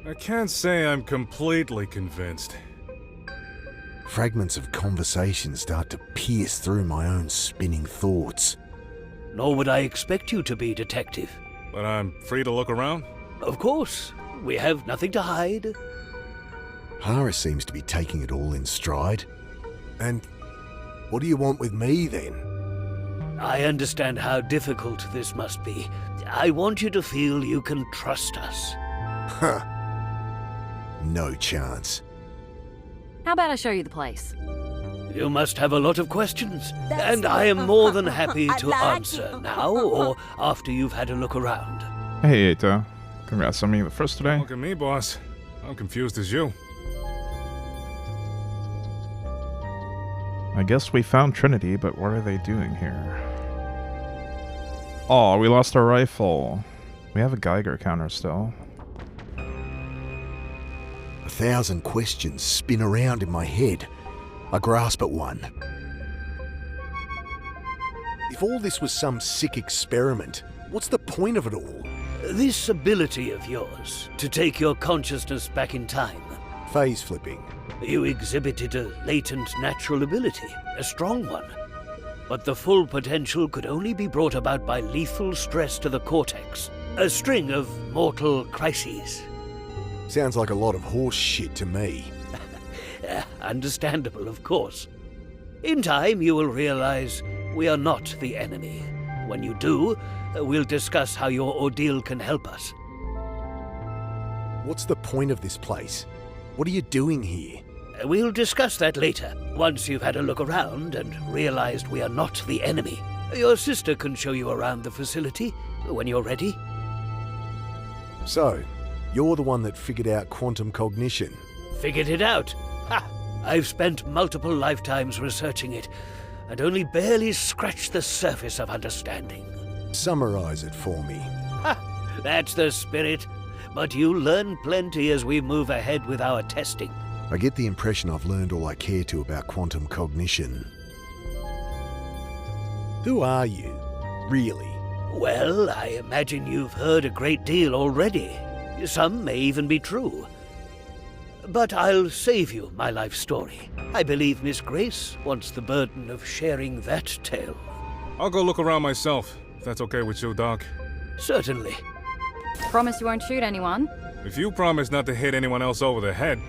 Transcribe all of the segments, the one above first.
I can't say I'm completely convinced. Fragments of conversation start to pierce through my own spinning thoughts. Nor would I expect you to be, Detective. But I'm free to look around? Of course. We have nothing to hide. Hara seems to be taking it all in stride. And what do you want with me, then? I understand how difficult this must be. I want you to feel you can trust us. Huh. No chance. How about I show you the place? You must have a lot of questions, and I am more than happy to answer now or after you've had a look around. Hey, Eita. Congrats on being the first today. Look at me, boss. I'm confused as you. I guess we found Trinity, but what are they doing here? Oh, we lost our rifle. We have a Geiger counter still. 1,000 questions spin around in my head. I grasp at one. If all this was some sick experiment, what's the point of it all? This ability of yours to take your consciousness back in time. Phase flipping. You exhibited a latent natural ability, a strong one. But the full potential could only be brought about by lethal stress to the cortex. A string of mortal crises. Sounds like a lot of horse shit to me. Understandable, of course. In time, you will realize we are not the enemy. When you do, we'll discuss how your ordeal can help us. What's the point of this place? What are you doing here? We'll discuss that later, once you've had a look around and realized we are not the enemy. Your sister can show you around the facility when you're ready. So, you're the one that figured out quantum cognition. Figured it out? Ha! I've spent multiple lifetimes researching it, and only barely scratched the surface of understanding. Summarize it for me. Ha! That's the spirit. But you'll learn plenty as we move ahead with our testing. I get the impression I've learned all I care to about quantum cognition. Who are you, really? Well, I imagine you've heard a great deal already. Some may even be true. But I'll save you my life story. I believe Miss Grace wants the burden of sharing that tale. I'll go look around myself, if that's okay with you, Doc. Certainly. Promise you won't shoot anyone? If you promise not to hit anyone else over the head.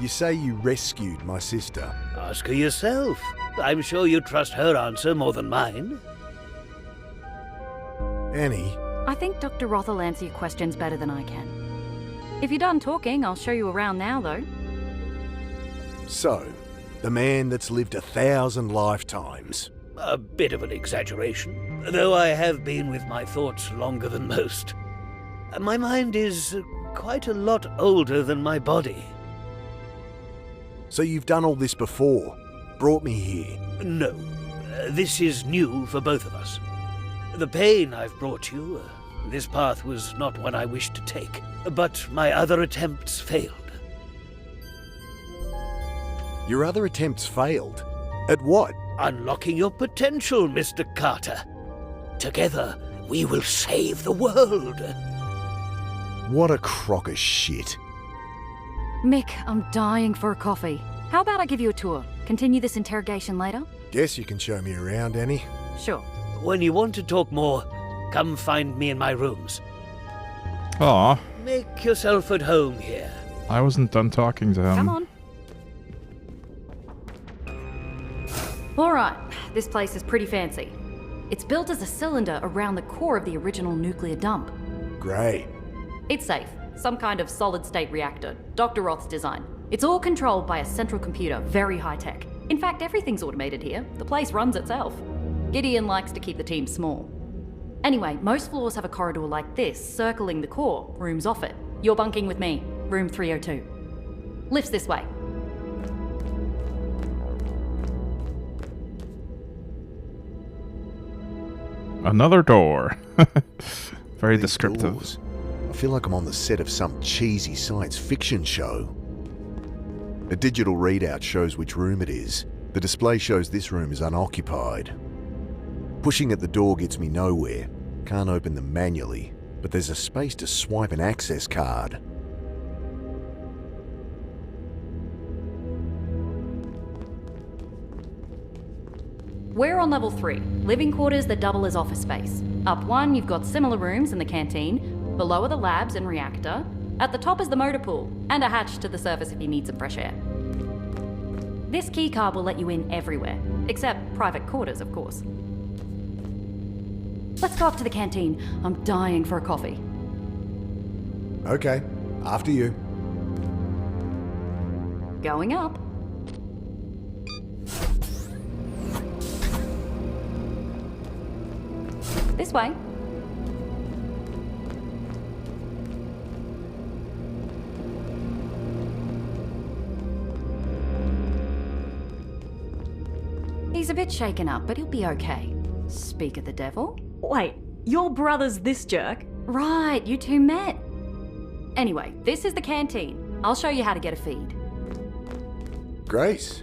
You say you rescued my sister. Ask her yourself. I'm sure you trust her answer more than mine. Annie, I think Dr. Roth will answer your questions better than I can. If you're done talking, I'll show you around now, though. so, the man that's lived 1,000 lifetimes. A bit of an exaggeration, though I have been with my thoughts longer than most. My mind is quite a lot older than my body. So you've done all this before, brought me here. No, this is new for both of us. The pain I've brought you, this path was not one I wished to take, but my other attempts failed. Your other attempts failed? At what? Unlocking your potential, Mr. Carter. Together, we will save the world. What a crock of shit. Mick, I'm dying for a coffee. How about I give you a tour? Continue this interrogation later? Guess you can show me around, Annie. Sure. When you want to talk more, come find me in my rooms. Aw, Make yourself at home here. I wasn't done talking to him. Come on. Alright, this place is pretty fancy. It's built as a cylinder around the core of the original nuclear dump. Great. It's safe. Some kind of solid-state reactor. Dr. Roth's design. It's all controlled by a central computer, very high-tech. In fact, everything's automated here. The place runs itself. Gideon likes to keep the team small. Anyway, most floors have a corridor like this, circling the core, rooms off it. You're bunking with me, room 302. Lifts this way. Another door. Very These descriptive. doors. I feel like I'm on the set of some cheesy science fiction show. A digital readout shows which room it is. The display shows this room is unoccupied. Pushing at the door gets me nowhere. Can't open them manually, but there's a space to swipe an access card. We're on level 3, living quarters that double as office space. Up one, you've got similar rooms in the canteen. Below are the labs and reactor. At the top is the motor pool, and a hatch to the surface if you need some fresh air. This keycard will let you in everywhere, except private quarters, of course. Let's go up to the canteen. I'm dying for a coffee. Okay, after you. Going up. This way. He's a bit shaken up, but he'll be okay. Speak of the devil. Wait, your brother's this jerk? Right, you two met. Anyway, this is the canteen. I'll show you how to get a feed. Grace,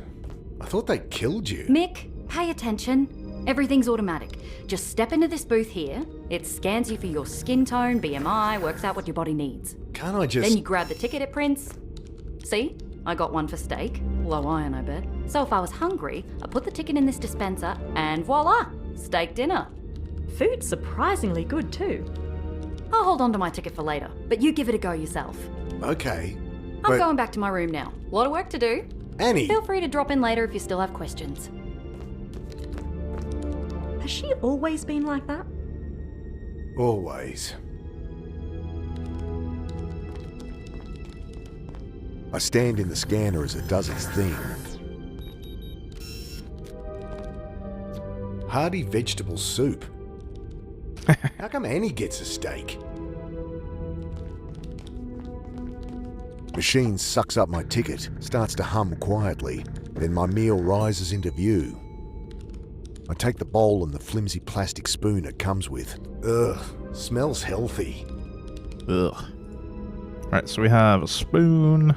I thought they killed you. Mick, pay attention. Everything's automatic. Just step into this booth here. It scans you for your skin tone, BMI, works out what your body needs. Can't I just... Then you grab the ticket it prints. See? I got one for steak. Low iron, I bet. So if I was hungry, I put the ticket in this dispenser and voila! Steak dinner. Food's surprisingly good too. I'll hold on to my ticket for later, but you give it a go yourself. Okay, I'm but... going back to my room now. A lot of work to do. Annie! Feel free to drop in later if you still have questions. Has she always been like that? Always. I stand in the scanner as it does its thing. Hearty vegetable soup. How come Annie gets a steak? Machine sucks up my ticket, starts to hum quietly, then my meal rises into view. I take the bowl and the flimsy plastic spoon it comes with. Ugh, smells healthy. Ugh. Alright, so we have a spoon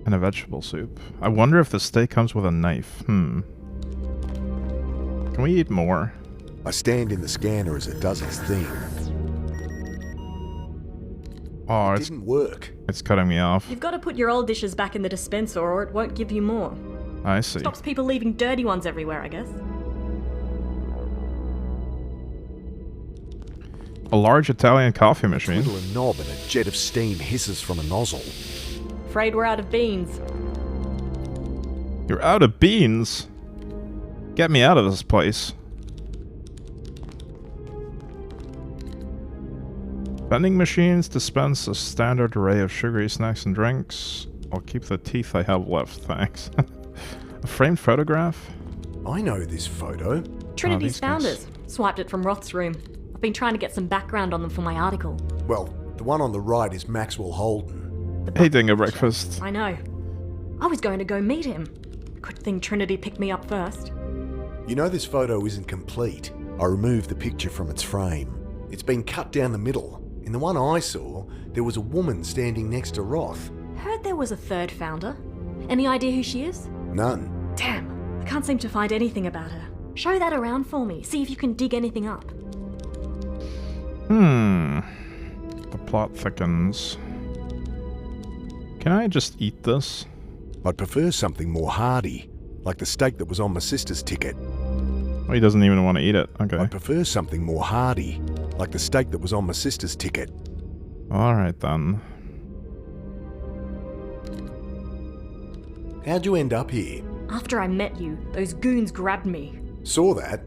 and a vegetable soup. I wonder if the steak comes with a knife. Can we eat more? I stand in the scanner as it does its thing. Oh, It didn't work. it's cutting me off. You've got to put your old dishes back in the dispenser or it won't give you more. I see. Stops people leaving dirty ones everywhere, I guess. A large Italian coffee machine. Twiddle a knob and a jet of steam hisses from a nozzle. Afraid we're out of beans. You're out of beans? Get me out of this place. Vending machines dispense a standard array of sugary snacks and drinks. I'll keep the teeth I have left, thanks. A framed photograph? I know this photo. Trinity's these guys. founders. Swiped it from Roth's room. I've been trying to get some background on them for my article. Well, the one on the right is Maxwell Holden. The Eating a breakfast. I know. I was going to go meet him. Good thing Trinity picked me up first. You know this photo isn't complete. I removed the picture from its frame. It's been cut down the middle. In the one I saw, there was a woman standing next to Roth. Heard there was a third founder. Any idea who she is? None. Damn, I can't seem to find anything about her. Show that around for me. See if you can dig anything up. The plot thickens. Can I just eat this? I'd prefer something more hearty, like the steak that was on my sister's ticket. Oh, he doesn't even want to eat it. Okay. I'd prefer something more hearty, like the steak that was on my sister's ticket. Alright then. How'd you end up here? After I met you, those goons grabbed me. Saw that?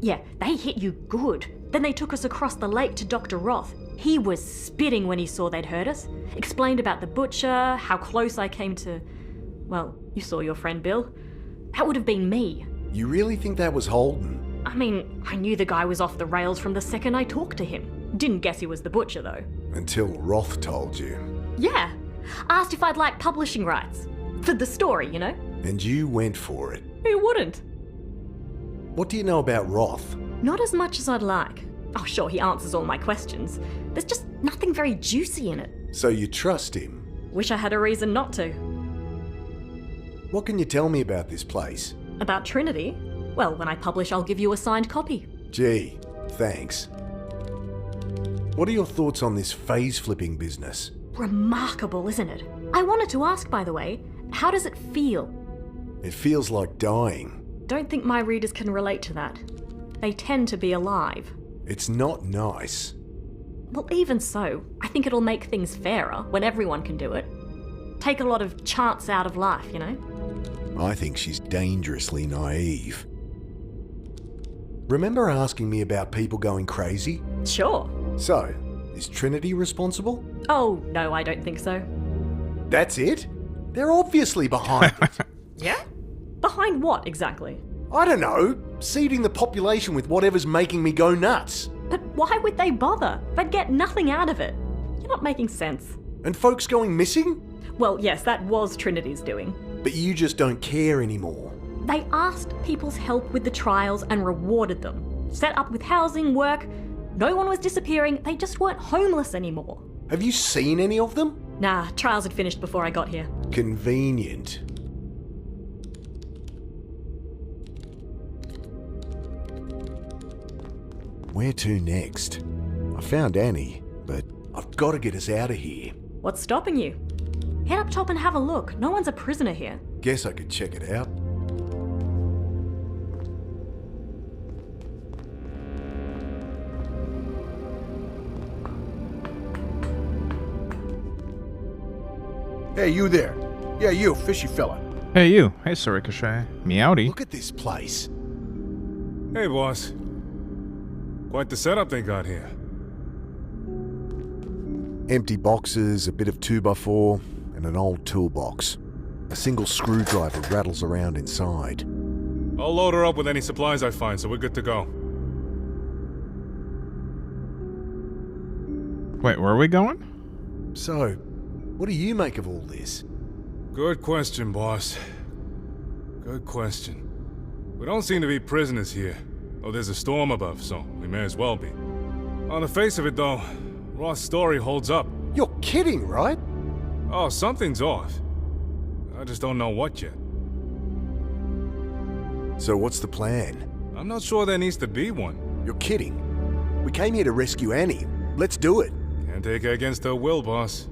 Yeah, they hit you good. Then they took us across the lake to Dr. Roth. He was spitting when he saw they'd hurt us. Explained about the butcher, how close I came to... Well, you saw your friend Bill. That would have been me. You really think that was Holden? I mean, I knew the guy was off the rails from the second I talked to him. Didn't guess he was the butcher, though. Until Roth told you. Yeah. Asked if I'd like publishing rights. For the story, you know? And you went for it. Who wouldn't? What do you know about Roth? Not as much as I'd like. Oh, sure, he answers all my questions. There's just nothing very juicy in it. So you trust him? Wish I had a reason not to. What can you tell me about this place? About Trinity? Well, when I publish, I'll give you a signed copy. Gee, Thanks. What are your thoughts on this phase-flipping business? Remarkable, isn't it? I wanted to ask, by the way, how does it feel? It feels like dying. Don't think my readers can relate to that. They tend to be alive. It's not nice. Well, even so, I think it'll make things fairer when everyone can do it. Take a lot of chance out of life, you know? I think she's dangerously naive. Remember asking me about people going crazy? Sure. So, is Trinity responsible? Oh, no, I don't think so. That's it? They're obviously behind it. Yeah? Behind what, exactly? I don't know, seeding the population with whatever's making me go nuts. But why would they bother? They'd get nothing out of it. You're not making sense. And folks going missing? Well, yes, that was Trinity's doing. But you just don't care anymore. They asked people's help with the trials and rewarded them. Set up with housing, work. No one was disappearing, they just weren't homeless anymore. Have you seen any of them? Nah, trials had finished before I got here. Convenient. Where to next? I found Annie, but I've got to get us out of here. What's stopping you? Head up top and have a look. No one's a prisoner here. Guess I could check it out. Hey, you there. Yeah, you, fishy fella. Hey, you. Hey, Sir Ricochet. Meowdy. Look at this place. Hey, boss. Quite the setup they got here. Empty boxes, a bit of 2x4, and an old toolbox. A single screwdriver rattles around inside. I'll load her up with any supplies I find, so we're good to go. Wait, where are we going? So, what do you make of all this? Good question, boss. Good question. We don't seem to be prisoners here. Oh, there's a storm above, so we may as well be. On the face of it, though, Roth's story holds up. You're kidding, right? Oh, something's off. I just don't know what yet. So what's the plan? I'm not sure there needs to be one. You're kidding. We came here to rescue Annie. Let's do it. Can't take her against her will, boss.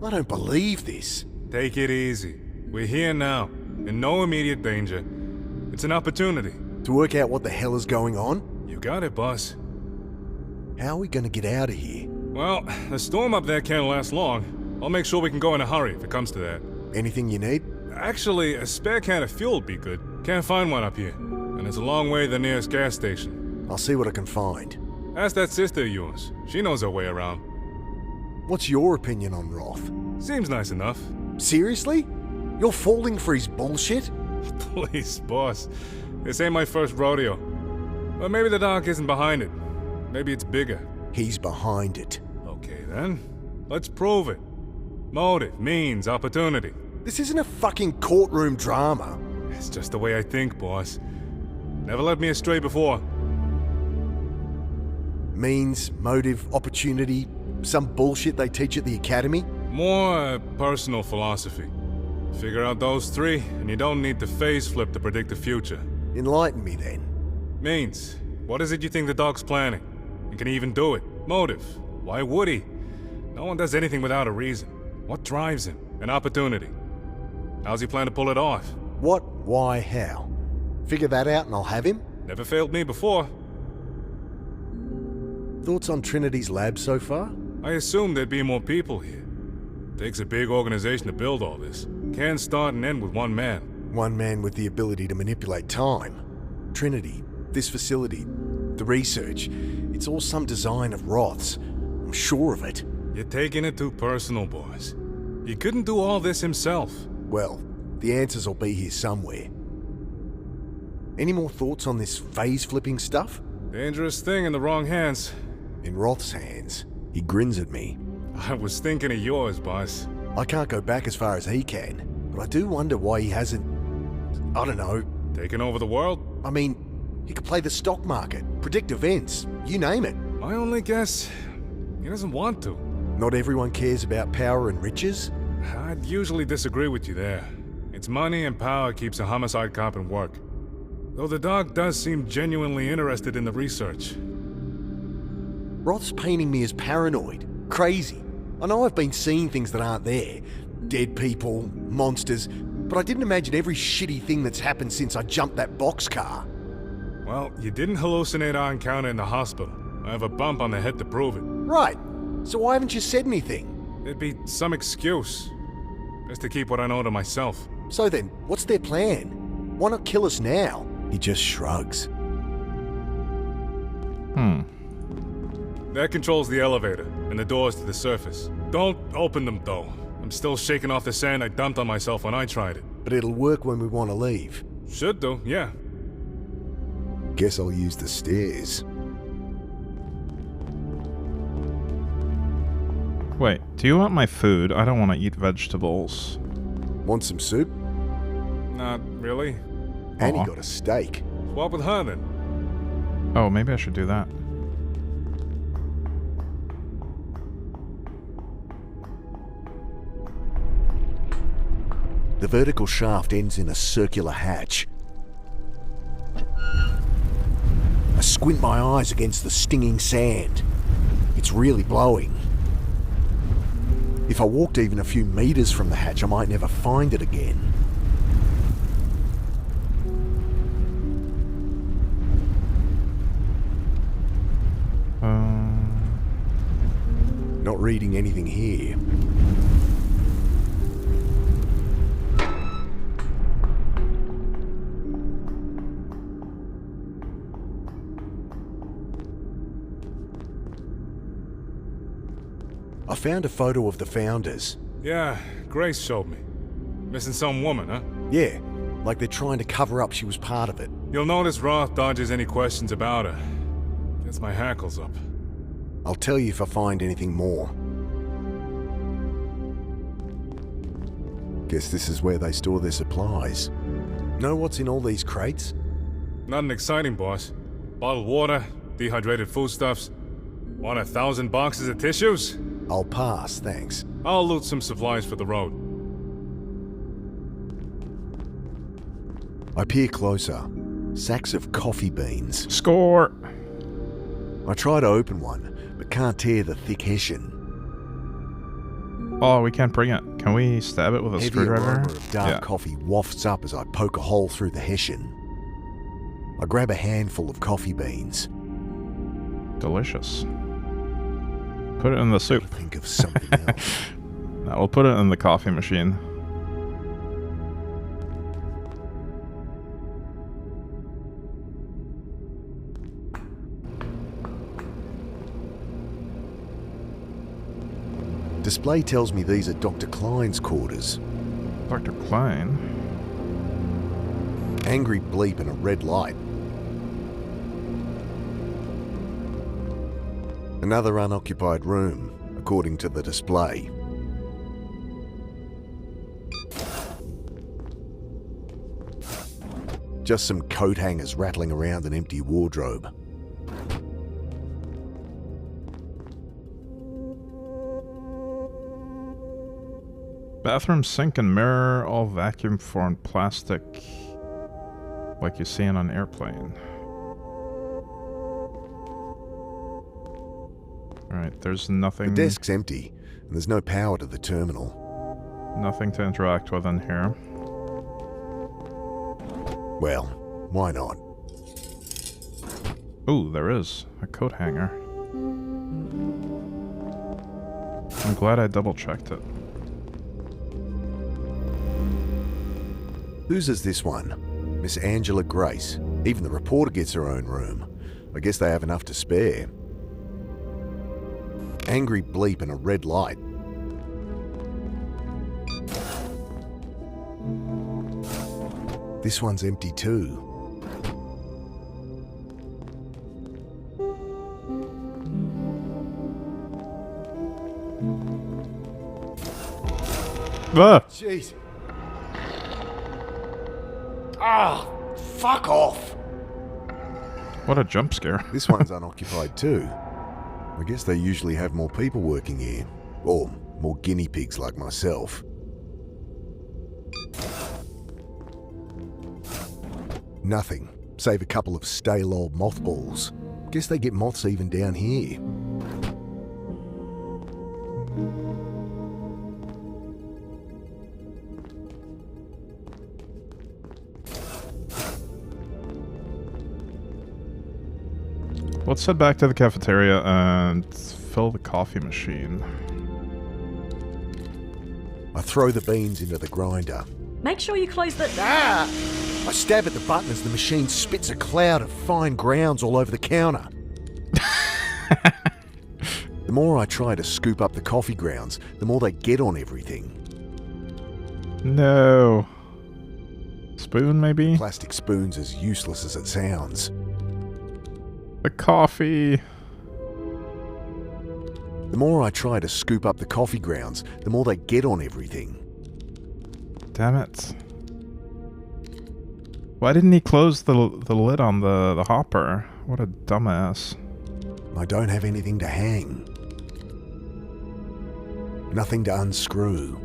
I don't believe this. Take it easy. We're here now, in no immediate danger. It's an opportunity. To work out what the hell is going on? You got it, boss. How are we gonna get out of here? Well, the storm up there can't last long. I'll make sure we can go in a hurry if it comes to that. Anything you need? Actually, a spare can of fuel would be good. Can't find one up here. And it's a long way to the nearest gas station. I'll see what I can find. Ask that sister of yours. She knows her way around. What's your opinion on Roth? Seems nice enough. Seriously? You're falling for his bullshit? Please, boss. This ain't my first rodeo. But maybe the doc isn't behind it. Maybe it's bigger. He's behind it. Okay, then. Let's prove it. Motive, means, opportunity. This isn't a fucking courtroom drama. It's just the way I think, boss. Never led me astray before. Means, motive, opportunity, some bullshit they teach at the academy? More personal philosophy. Figure out those three, and you don't need to phase flip to predict the future. Enlighten me then. Means, what is it you think the dog's planning? And can he even do it? Motive, why would he? No one does anything without a reason. What drives him? An opportunity. How's he plan to pull it off? What, why, how? Figure that out and I'll have him? Never failed me before. Thoughts on Trinity's lab so far? I assumed there'd be more people here. Takes a big organization to build all this. Can't start and end with one man. One man with the ability to manipulate time. Trinity, this facility, the research, it's all some design of Roth's. I'm sure of it. You're taking it too personal, boys. He couldn't do all this himself. Well, the answers will be here somewhere. Any more thoughts on this phase-flipping stuff? Dangerous thing in the wrong hands. In Roth's hands. He grins at me. I was thinking of yours, boss. I can't go back as far as he can, but I do wonder why he hasn't... I don't know. Taking over the world? I mean, he could play the stock market, predict events, you name it. My only guess, he doesn't want to. Not everyone cares about power and riches? I'd usually disagree with you there. It's money and power keeps a homicide cop in work. Though the dog does seem genuinely interested in the research. Roth's painting me as paranoid, crazy. I know I've been seeing things that aren't there. Dead people, monsters, but I didn't imagine every shitty thing that's happened since I jumped that boxcar. Well, you didn't hallucinate our encounter in the hospital. I have a bump on the head to prove it. Right, so why haven't you said anything? There'd be some excuse. Best to keep what I know to myself. So then, what's their plan? Why not kill us now? He just shrugs. That controls the elevator and the doors to the surface. Don't open them, though. I'm still shaking off the sand I dumped on myself when I tried it. But it'll work when we want to leave. Should do, yeah. Guess I'll use the stairs. Wait, do you want my food? I don't want to eat vegetables. Want some soup? Not really. And he Aw. got a steak. Swap with her then. Oh, maybe I should do that. The vertical shaft ends in a circular hatch. I squint my eyes against the stinging sand. It's really blowing. If I walked even a few meters from the hatch, I might never find it again. Not reading anything here. I found a photo of the founders. Yeah, Grace showed me. Missing some woman, huh? Yeah, like they're trying to cover up she was part of it. You'll notice Roth dodges any questions about her. Gets my hackles up. I'll tell you if I find anything more. Guess this is where they store their supplies. Know what's in all these crates? Nothing exciting, boss. Bottled water, dehydrated foodstuffs. Want 1,000 boxes of tissues? I'll pass, thanks. I'll loot some supplies for the road. I peer closer. Sacks of coffee beans. Score! I try to open one, but can't tear the thick hessian. Oh, we can't bring it. Can we stab it with a Heavy screwdriver? aroma of dark Yeah. coffee wafts up as I poke a hole through the hessian. I grab a handful of coffee beans. Delicious. Put it in the soup. Think of something else. No, we'll put it in the coffee machine. Display tells me these are Dr. Klein's quarters. Dr. Klein? Angry bleep and a red light. Another unoccupied room, according to the display. Just some coat hangers rattling around an empty wardrobe. Bathroom sink and mirror, all vacuum formed plastic, like you see in an airplane. Alright, there's The nothing. desk's empty, and there's no power to the terminal. Nothing to interact with in here. Well, why not? Ooh, there is a coat hanger. I'm glad I double checked it. Whose is this one? Miss Angela Grace. Even the reporter gets her own room. I guess they have enough to spare. Angry bleep and a red light. This one's empty too. Ah! Jeez. Ah, fuck off. What a jump scare. This one's unoccupied too. I guess they usually have more people working here. Or more guinea pigs like myself. Nothing, save a couple of stale old mothballs. Guess they get moths even down here. Let's head back to the cafeteria and fill the coffee machine. I throw the beans into the grinder. Make sure you close the... Ah! I stab at the button as the machine spits a cloud of fine grounds all over the counter. The more I try to scoop up the coffee grounds, the more they get on everything. No. Spoon, maybe? Plastic spoon's as useless as it sounds. The coffee. The more I try to scoop up the coffee grounds, the more they get on everything. Damn it. Why didn't he close the lid on the hopper? What a dumbass. I don't have anything to hang. Nothing to unscrew.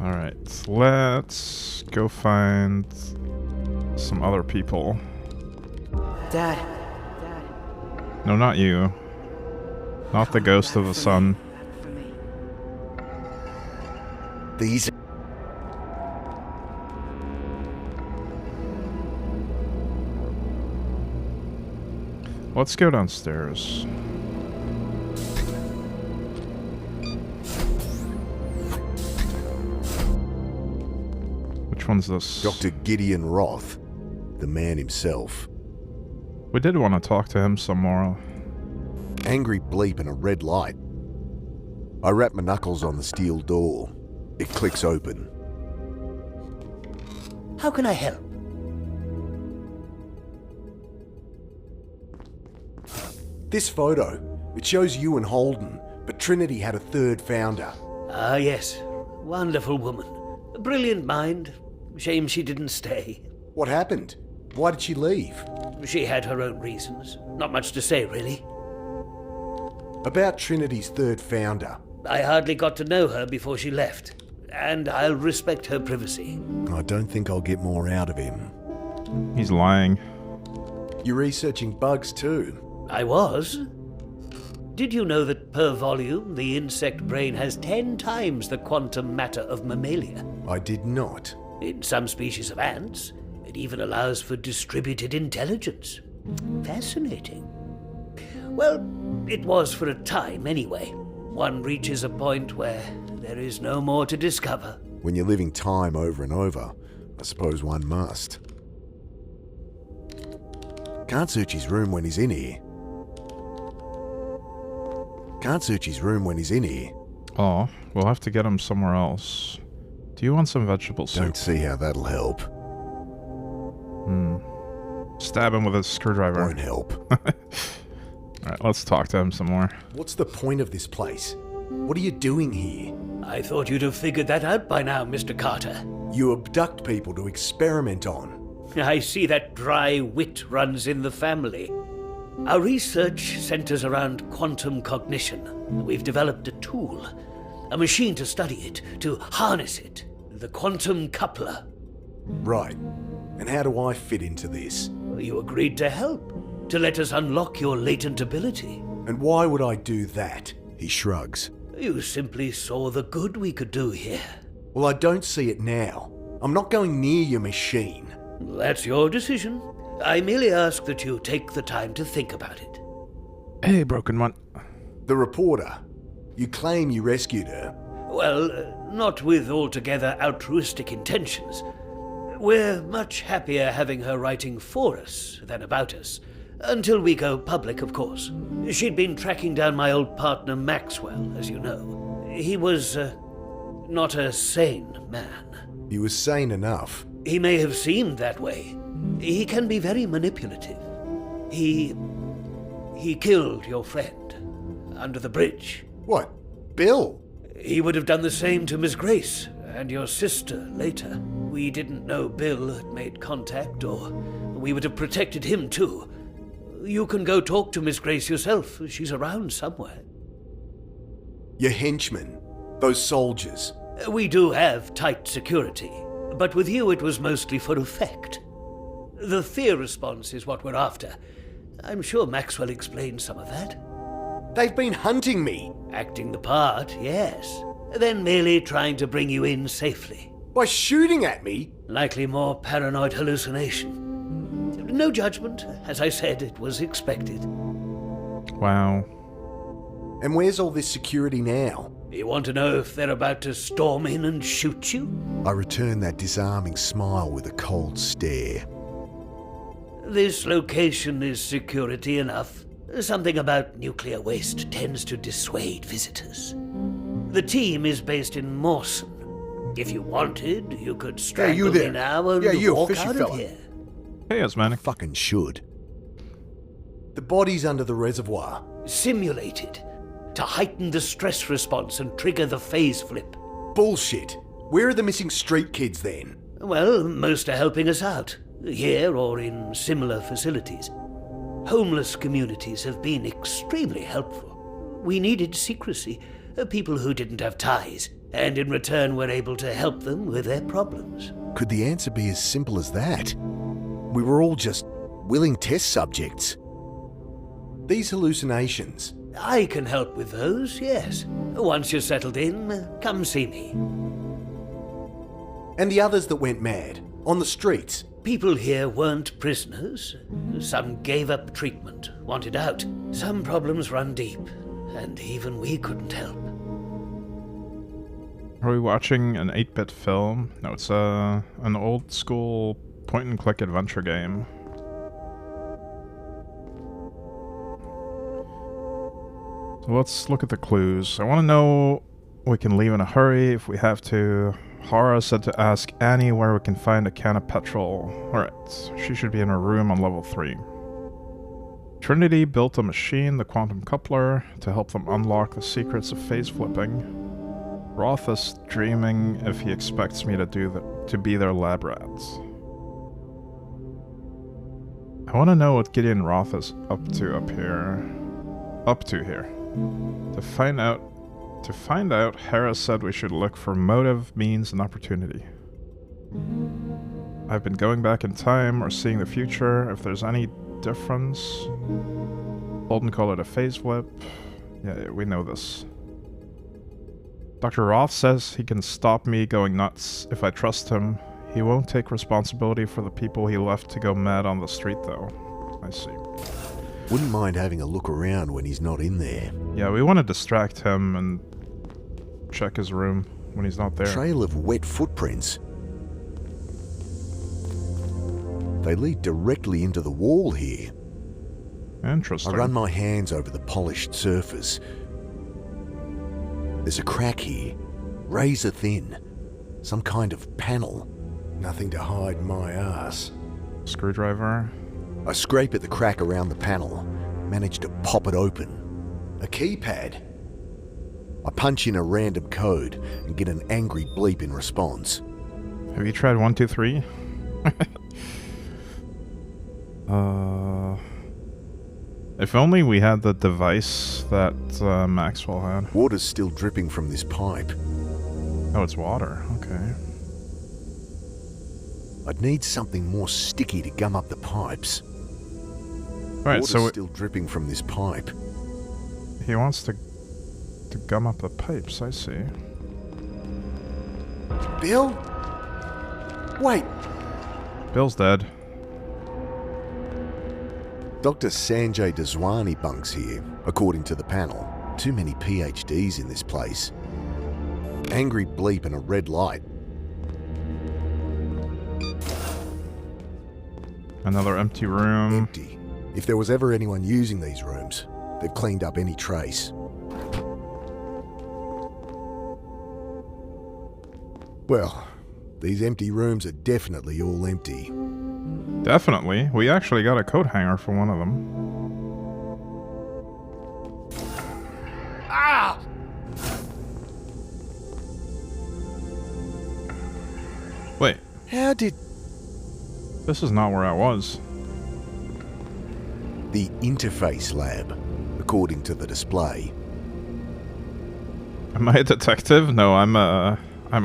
Alright, let's go find some other people. Dad. No, not you. Not the ghost of the sun. These... Let's go downstairs. Which one's this? Dr. Gideon Roth, the man himself. We did want to talk to him some more. Angry bleep and a red light. I wrap my knuckles on the steel door. It clicks open. How can I help? This photo, it shows you and Holden, but Trinity had a third founder. Ah, yes. Wonderful woman. A brilliant mind. Shame she didn't stay. What happened? Why did she leave? She had her own reasons. Not much to say, really. About Trinity's third founder. I hardly got to know her before she left. And I'll respect her privacy. I don't think I'll get more out of him. He's lying. You're researching bugs too? I was. Did you know that per volume, the insect brain has 10 times the quantum matter of mammalia? I did not. In some species of ants, it even allows for distributed intelligence. Fascinating. Well, it was for a time anyway. One reaches a point where there is no more to discover. When you're living time over and over, I suppose one must. Can't search his room when he's in here. Can't search his room when he's in here. Oh, we'll have to get him somewhere else. Do you want some vegetable soup? Don't see how that'll help. Stab him with a screwdriver. Won't help. Alright, let's talk to him some more. What's the point of this place? What are you doing here? I thought you'd have figured that out by now, Mr. Carter. You abduct people to experiment on. I see that dry wit runs in the family. Our research centers around quantum cognition. We've developed a tool, a machine to study it, to harness it. The quantum coupler. Right. And how do I fit into this? You agreed to help, to let us unlock your latent ability. And why would I do that? He shrugs. You simply saw the good we could do here. Well, I don't see it now. I'm not going near your machine. That's your decision. I merely ask that you take the time to think about it. Hey, broken one. The reporter. You claim you rescued her. Well, not with altogether altruistic intentions. We're much happier having her writing for us than about us. Until we go public, of course. She'd been tracking down my old partner Maxwell, as you know. He was, not a sane man. He was sane enough. He may have seemed that way. He can be very manipulative. He killed your friend under the bridge. What? Bill? He would have done the same to Miss Grace and your sister later. We didn't know Bill had made contact, or we would have protected him too. You can go talk to Miss Grace yourself. She's around somewhere. Your henchmen. Those soldiers. We do have tight security, but with you it was mostly for effect. The fear response is what we're after. I'm sure Maxwell explained some of that. They've been hunting me. Acting the part, yes. Then merely trying to bring you in safely. By shooting at me? Likely more paranoid hallucination. No judgment. As I said, it was expected. Wow. And where's all this security now? You want to know if they're about to storm in and shoot you? I return that disarming smile with a cold stare. This location is security enough. Something about nuclear waste tends to dissuade visitors. The team is based in Mawson. If you wanted, you could strangle you there. me now and Yeah, you, walk fishy out fella. of here. Hey, Asmanic. Fucking should. The body's under the reservoir. Simulated. To heighten the stress response and trigger the phase flip. Bullshit. Where are the missing street kids then? Well, most are helping us out. Here or in similar facilities. Homeless communities have been extremely helpful. We needed secrecy. People who didn't have ties. And in return were able to help them with their problems. Could the answer be as simple as that? We were all just willing test subjects. These hallucinations. I can help with those, yes. Once you're settled in, come see me. And the others that went mad, on the streets. People here weren't prisoners. Some gave up treatment, wanted out. Some problems run deep, and even we couldn't help. Are we watching an 8-bit film? No, it's an old school point-and-click adventure game. So let's look at the clues. I want to know we can leave in a hurry if we have to. Hara said to ask Annie where we can find a can of petrol. Alright, she should be in her room on level 3. Trinity built a machine, the quantum coupler, to help them unlock the secrets of phase flipping. Roth is dreaming if he expects me to be their lab rats. I want to know what Gideon Roth is up to here. To find out, Hera said we should look for motive, means, and opportunity. I've been going back in time or seeing the future. If there's any difference, Holden called it a phase flip. Yeah, we know this. Dr. Roth says he can stop me going nuts if I trust him. He won't take responsibility for the people he left to go mad on the street, though. I see. Wouldn't mind having a look around when he's not in there. Yeah, we want to distract him and check his room when he's not there. Trail of wet footprints. They lead directly into the wall here. I Interesting. run my hands over the polished surface. There's a crack here, razor thin. Some kind of panel. Nothing to hide my ass. Screwdriver. I scrape at the crack around the panel, manage to pop it open. A keypad. I punch in a random code and get an angry bleep in response. Have you tried 1, 2, 3? If only we had the device that Maxwell had. Water's still dripping from this pipe. Oh, it's water. Okay. I'd need something more sticky to gum up the pipes. Right, Water's so still dripping from this pipe. he wants to gum up the pipes, I see. Bill? Wait, Bill's dead. Dr. Sanjay Daswani bunks here, according to the panel. Too many PhDs in this place. Angry bleep and a red light. Another empty room. Empty. If there was ever anyone using these rooms, they've cleaned up any trace. Well, these empty rooms are definitely all empty. Definitely. We actually got a coat hanger for one of them. Ah! Wait, How did... this is not where I was. The interface lab, according to the display. Am I a detective? No, I'm a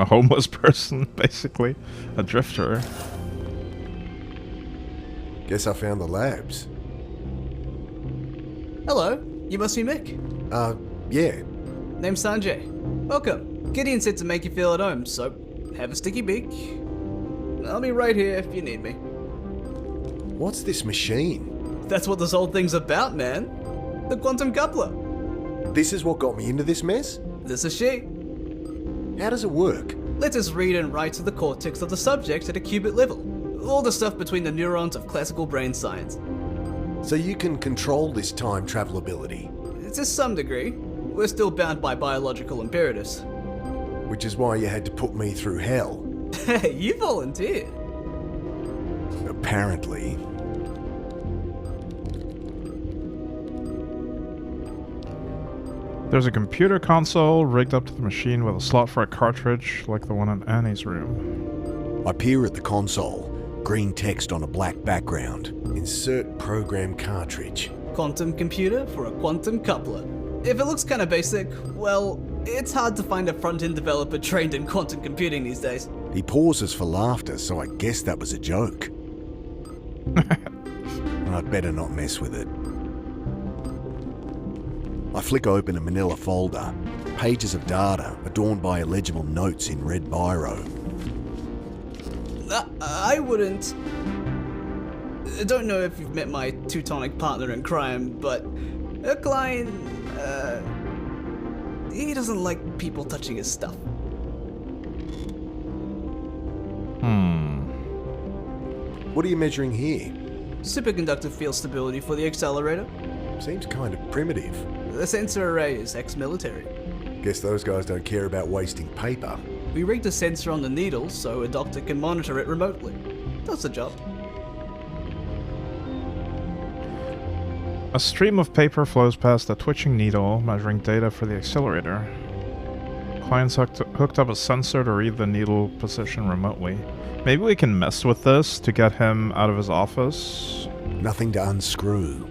homeless person, basically. A drifter. Guess I found the labs. Hello. You must be Mick. Yeah. Name's Sanjay. Welcome. Gideon said to make you feel at home, so have a sticky beak. I'll be right here if you need me. What's this machine? That's what this whole thing's about, man. The quantum coupler. This is what got me into this mess? This is she. How does it work? Lets us read and write to the cortex of the subject at a qubit level. All the stuff between the neurons of classical brain science. So you can control this time travel ability? To some degree. We're still bound by biological imperatives. Which is why you had to put me through hell. Hey, you volunteered. Apparently. There's a computer console rigged up to the machine with a slot for a cartridge like the one in Annie's room. I peer at the console. Green text on a black background. Insert program cartridge. Quantum computer for a quantum coupler. If it looks kind of basic, well, it's hard to find a front-end developer trained in quantum computing these days. He pauses for laughter, so I guess that was a joke. I'd better not mess with it. I flick open a manila folder. Pages of data adorned by illegible notes in red biro. I wouldn't... Don't know if you've met my Teutonic partner in crime, but a client, he doesn't like people touching his stuff. What are you measuring here? Superconductive field stability for the accelerator. Seems kind of primitive. The sensor array is ex-military. Guess those guys don't care about wasting paper. We rigged a sensor on the needle so a doctor can monitor it remotely. Does the job. A stream of paper flows past a twitching needle, measuring data for the accelerator. Client's hooked up a sensor to read the needle position remotely. Maybe we can mess with this to get him out of his office. Nothing to unscrew.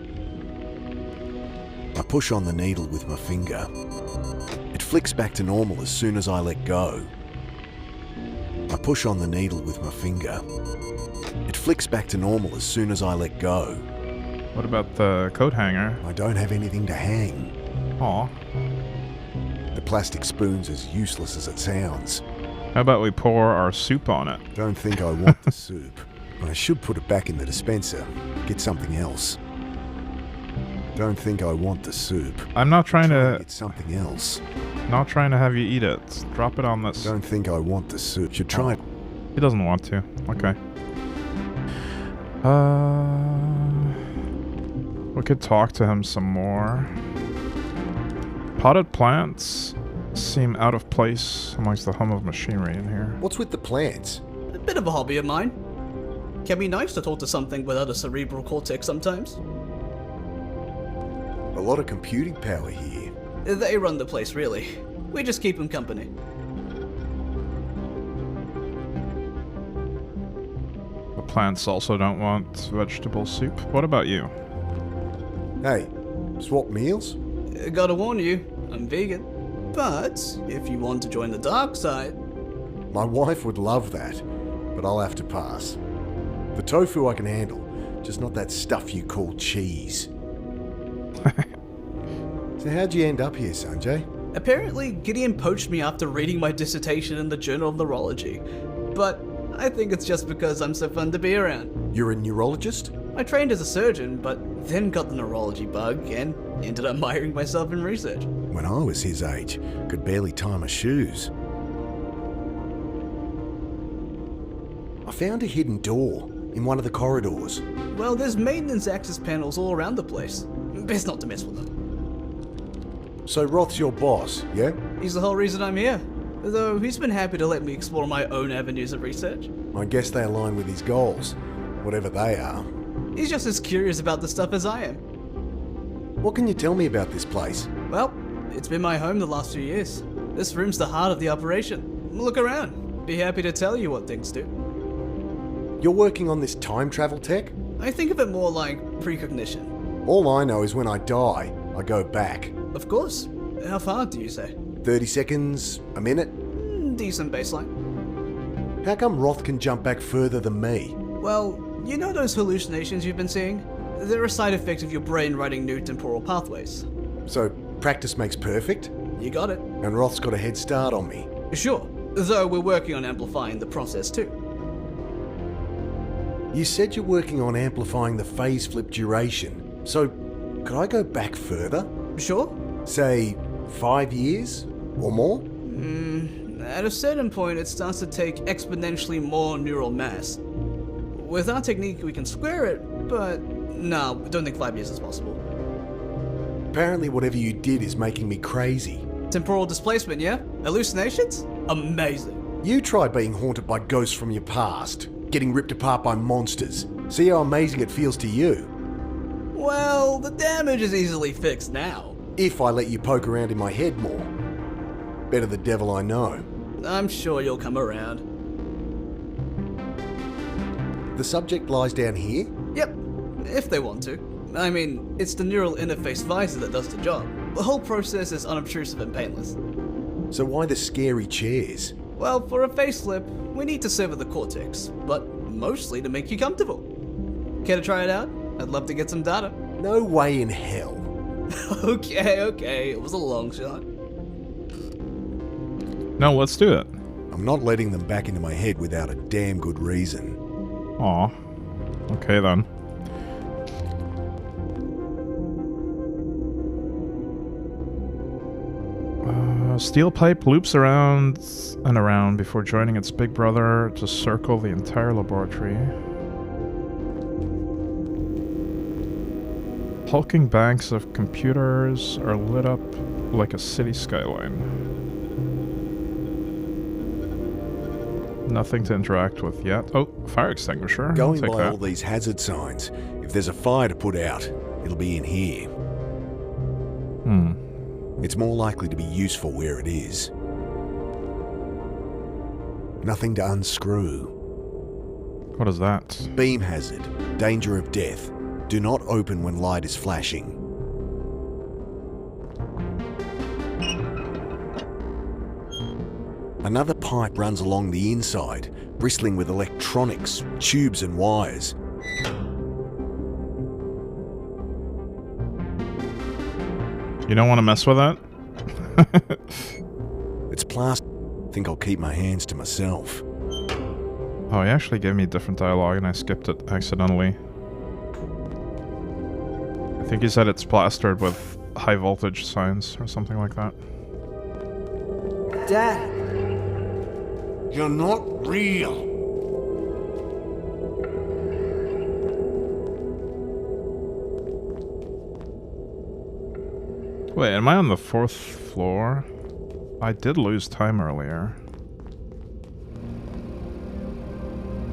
I push on the needle with my finger. It flicks back to normal as soon as I let go. I push on the needle with my finger. It flicks back to normal as soon as I let go. What about the coat hanger? I don't have anything to hang. Aw. The plastic spoon's as useless as it sounds. How about we pour our soup on it? Don't think I want the soup. I should put it back in the dispenser. Get something else. Don't think I want the soup. I'm not trying to... Get something else. Not trying to have you eat it. Drop it on this. Don't think I want the soup. Should try it. He doesn't want to. Okay. We could talk to him some more. Potted plants seem out of place amongst the hum of machinery in here. What's with the plants? A bit of a hobby of mine. Can be nice to talk to something without a cerebral cortex sometimes. A lot of computing power here. They run the place, really. We just keep them company. The plants also don't want vegetable soup. What about you? Hey, swap meals? Gotta warn you, I'm vegan. But if you want to join the dark side... My wife would love that, but I'll have to pass. The tofu I can handle, just not that stuff you call cheese. So how'd you end up here, Sanjay? Apparently, Gideon poached me after reading my dissertation in the Journal of Neurology. But I think it's just because I'm so fun to be around. You're a neurologist? I trained as a surgeon, but then got the neurology bug and ended up miring myself in research. When I was his age, could barely tie my shoes. I found a hidden door in one of the corridors. Well, there's maintenance access panels all around the place. Best not to mess with them. So Roth's your boss, yeah? He's the whole reason I'm here. Though he's been happy to let me explore my own avenues of research. I guess they align with his goals, whatever they are. He's just as curious about the stuff as I am. What can you tell me about this place? Well, it's been my home the last few years. This room's the heart of the operation. Look around. Be happy to tell you what things do. You're working on this time travel tech? I think of it more like precognition. All I know is when I die, I go back. Of course. How far do you say? 30 seconds, a minute? Decent baseline. How come Roth can jump back further than me? Well, you know those hallucinations you've been seeing? They're a side effect of your brain writing new temporal pathways. So, practice makes perfect? You got it. And Roth's got a head start on me. Sure, though we're working on amplifying the process too. You said you're working on amplifying the phase flip duration. So, could I go back further? Sure? Say, 5 years? Or more? At a certain point, it starts to take exponentially more neural mass. With our technique, we can square it, but no, don't think 5 years is possible. Apparently whatever you did is making me crazy. Temporal displacement, yeah? Hallucinations? Amazing. You try being haunted by ghosts from your past, getting ripped apart by monsters. See how amazing it feels to you. Well, the damage is easily fixed now. If I let you poke around in my head more. Better the devil I know. I'm sure you'll come around. The subject lies down here? Yep, if they want to. I mean, it's the neural interface visor that does the job. The whole process is unobtrusive and painless. So why the scary chairs? Well, for a facelift, we need to sever the cortex, but mostly to make you comfortable. Care to try it out? I'd love to get some data. No way in hell. Okay, it was a long shot. No, let's do it. I'm not letting them back into my head without a damn good reason. Aw. Okay then. Steel pipe loops around and around before joining its big brother to circle the entire laboratory. Hulking banks of computers are lit up like a city skyline. Nothing to interact with yet. Oh, fire extinguisher. Going Take by that. all these hazard signs, if there's a fire to put out, it'll be in here. It's more likely to be useful where it is. Nothing to unscrew. What is that? Beam hazard. Danger of death. Do not open when light is flashing. Another pipe runs along the inside, bristling with electronics, tubes and wires. You don't want to mess with that? It's plastic. I think I'll keep my hands to myself. Oh, he actually gave me different dialogue and I skipped it accidentally. I think he said it's plastered with high voltage signs or something like that. Dad! You're not real. Wait, am I on the 4th floor? I did lose time earlier.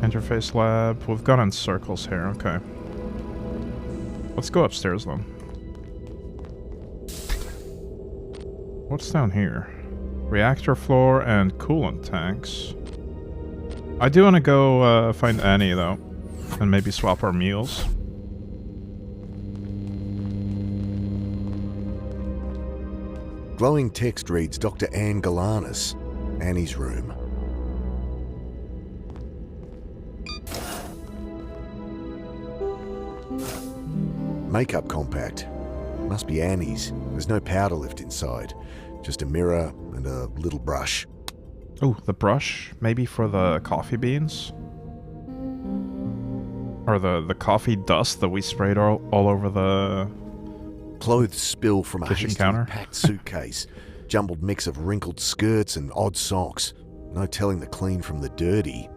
Interface lab. We've gone in circles here, okay. Let's go upstairs then. What's down here? Reactor floor and coolant tanks. I do want to go find Annie though. And maybe swap our meals. Glowing text reads Dr. Anne Galanis, Annie's room. Makeup compact. Must be Annie's. There's no powder left inside. Just a mirror and a little brush. Oh, the brush? Maybe for the coffee beans? Or the coffee dust that we sprayed all over the... Clothes spill from a kitchen hastily counter. packed suitcase. Jumbled mix of wrinkled skirts and odd socks. No telling the clean from the dirty.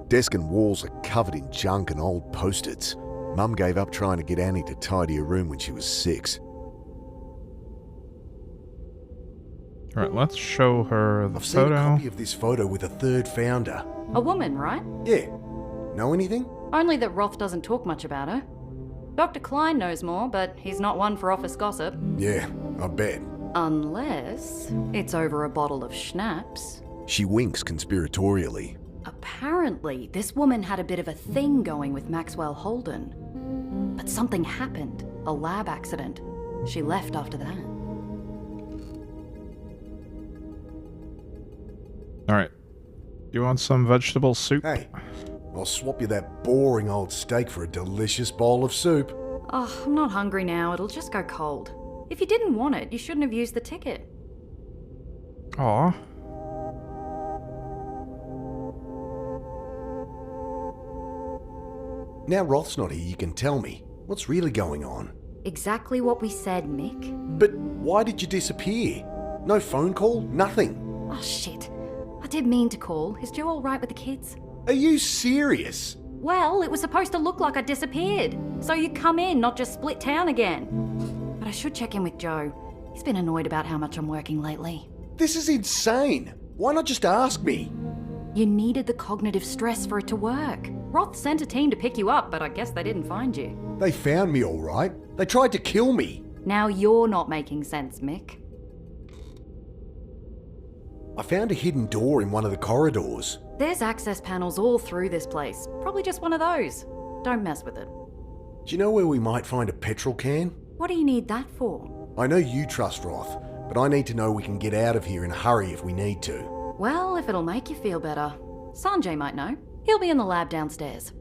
Desk and walls are covered in junk and old post-its. Mum gave up trying to get Annie to tidy her room when she was 6. Alright, let's show her the I've seen a photo. copy of this photo with a third founder. A woman, right? Yeah. Know anything? Only that Roth doesn't talk much about her. Dr. Klein knows more, but he's not one for office gossip. Yeah, I bet. Unless it's over a bottle of schnapps. She winks conspiratorially. Apparently, this woman had a bit of a thing going with Maxwell Holden. But something happened. A lab accident. She left after that. Alright. You want some vegetable soup? Hey, I'll swap you that boring old steak for a delicious bowl of soup. Oh, I'm not hungry now. It'll just go cold. If you didn't want it, you shouldn't have used the ticket. Aw. Now Roth's not here, you can tell me. What's really going on? Exactly what we said, Mick. But why did you disappear? No phone call? Nothing? Oh, shit. I did mean to call. Is Joe all right with the kids? Are you serious? Well, it was supposed to look like I disappeared. So you come in, not just split town again. But I should check in with Joe. He's been annoyed about how much I'm working lately. This is insane. Why not just ask me? You needed the cognitive stress for it to work. Roth sent a team to pick you up, but I guess they didn't find you. They found me all right. They tried to kill me. Now you're not making sense, Mick. I found a hidden door in one of the corridors. There's access panels all through this place. Probably just one of those. Don't mess with it. Do you know where we might find a petrol can? What do you need that for? I know you trust Roth, but I need to know we can get out of here in a hurry if we need to. Well, if it'll make you feel better. Sanjay might know. He'll be in the lab downstairs.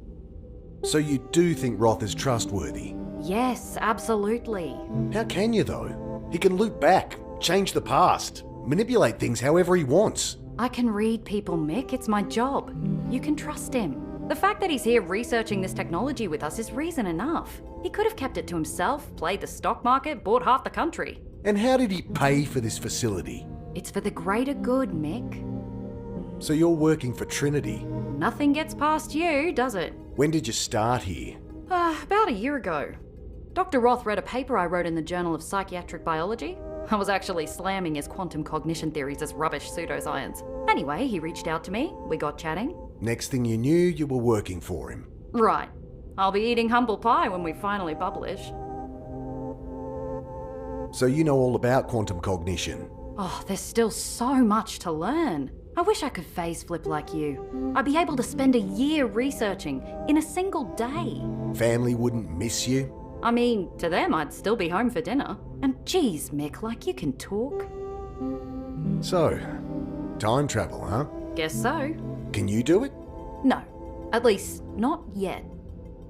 So you do think Roth is trustworthy? Yes, absolutely. How can you though? He can loop back, change the past, manipulate things however he wants. I can read people, Mick. It's my job. You can trust him. The fact that he's here researching this technology with us is reason enough. He could have kept it to himself, played the stock market, bought half the country. And how did he pay for this facility? It's for the greater good, Mick. So you're working for Trinity? Nothing gets past you, does it? When did you start here? About a year ago. Dr. Roth read a paper I wrote in the Journal of Psychiatric Biology. I was actually slamming his quantum cognition theories as rubbish pseudoscience. Anyway, he reached out to me, we got chatting. Next thing you knew, you were working for him. Right. I'll be eating humble pie when we finally publish. So you know all about quantum cognition? Oh, there's still so much to learn. I wish I could phase flip like you. I'd be able to spend a year researching in a single day. Family wouldn't miss you? I mean, to them I'd still be home for dinner. And geez, Mick, like you can talk. So, time travel, huh? Guess so. Can you do it? No, at least not yet.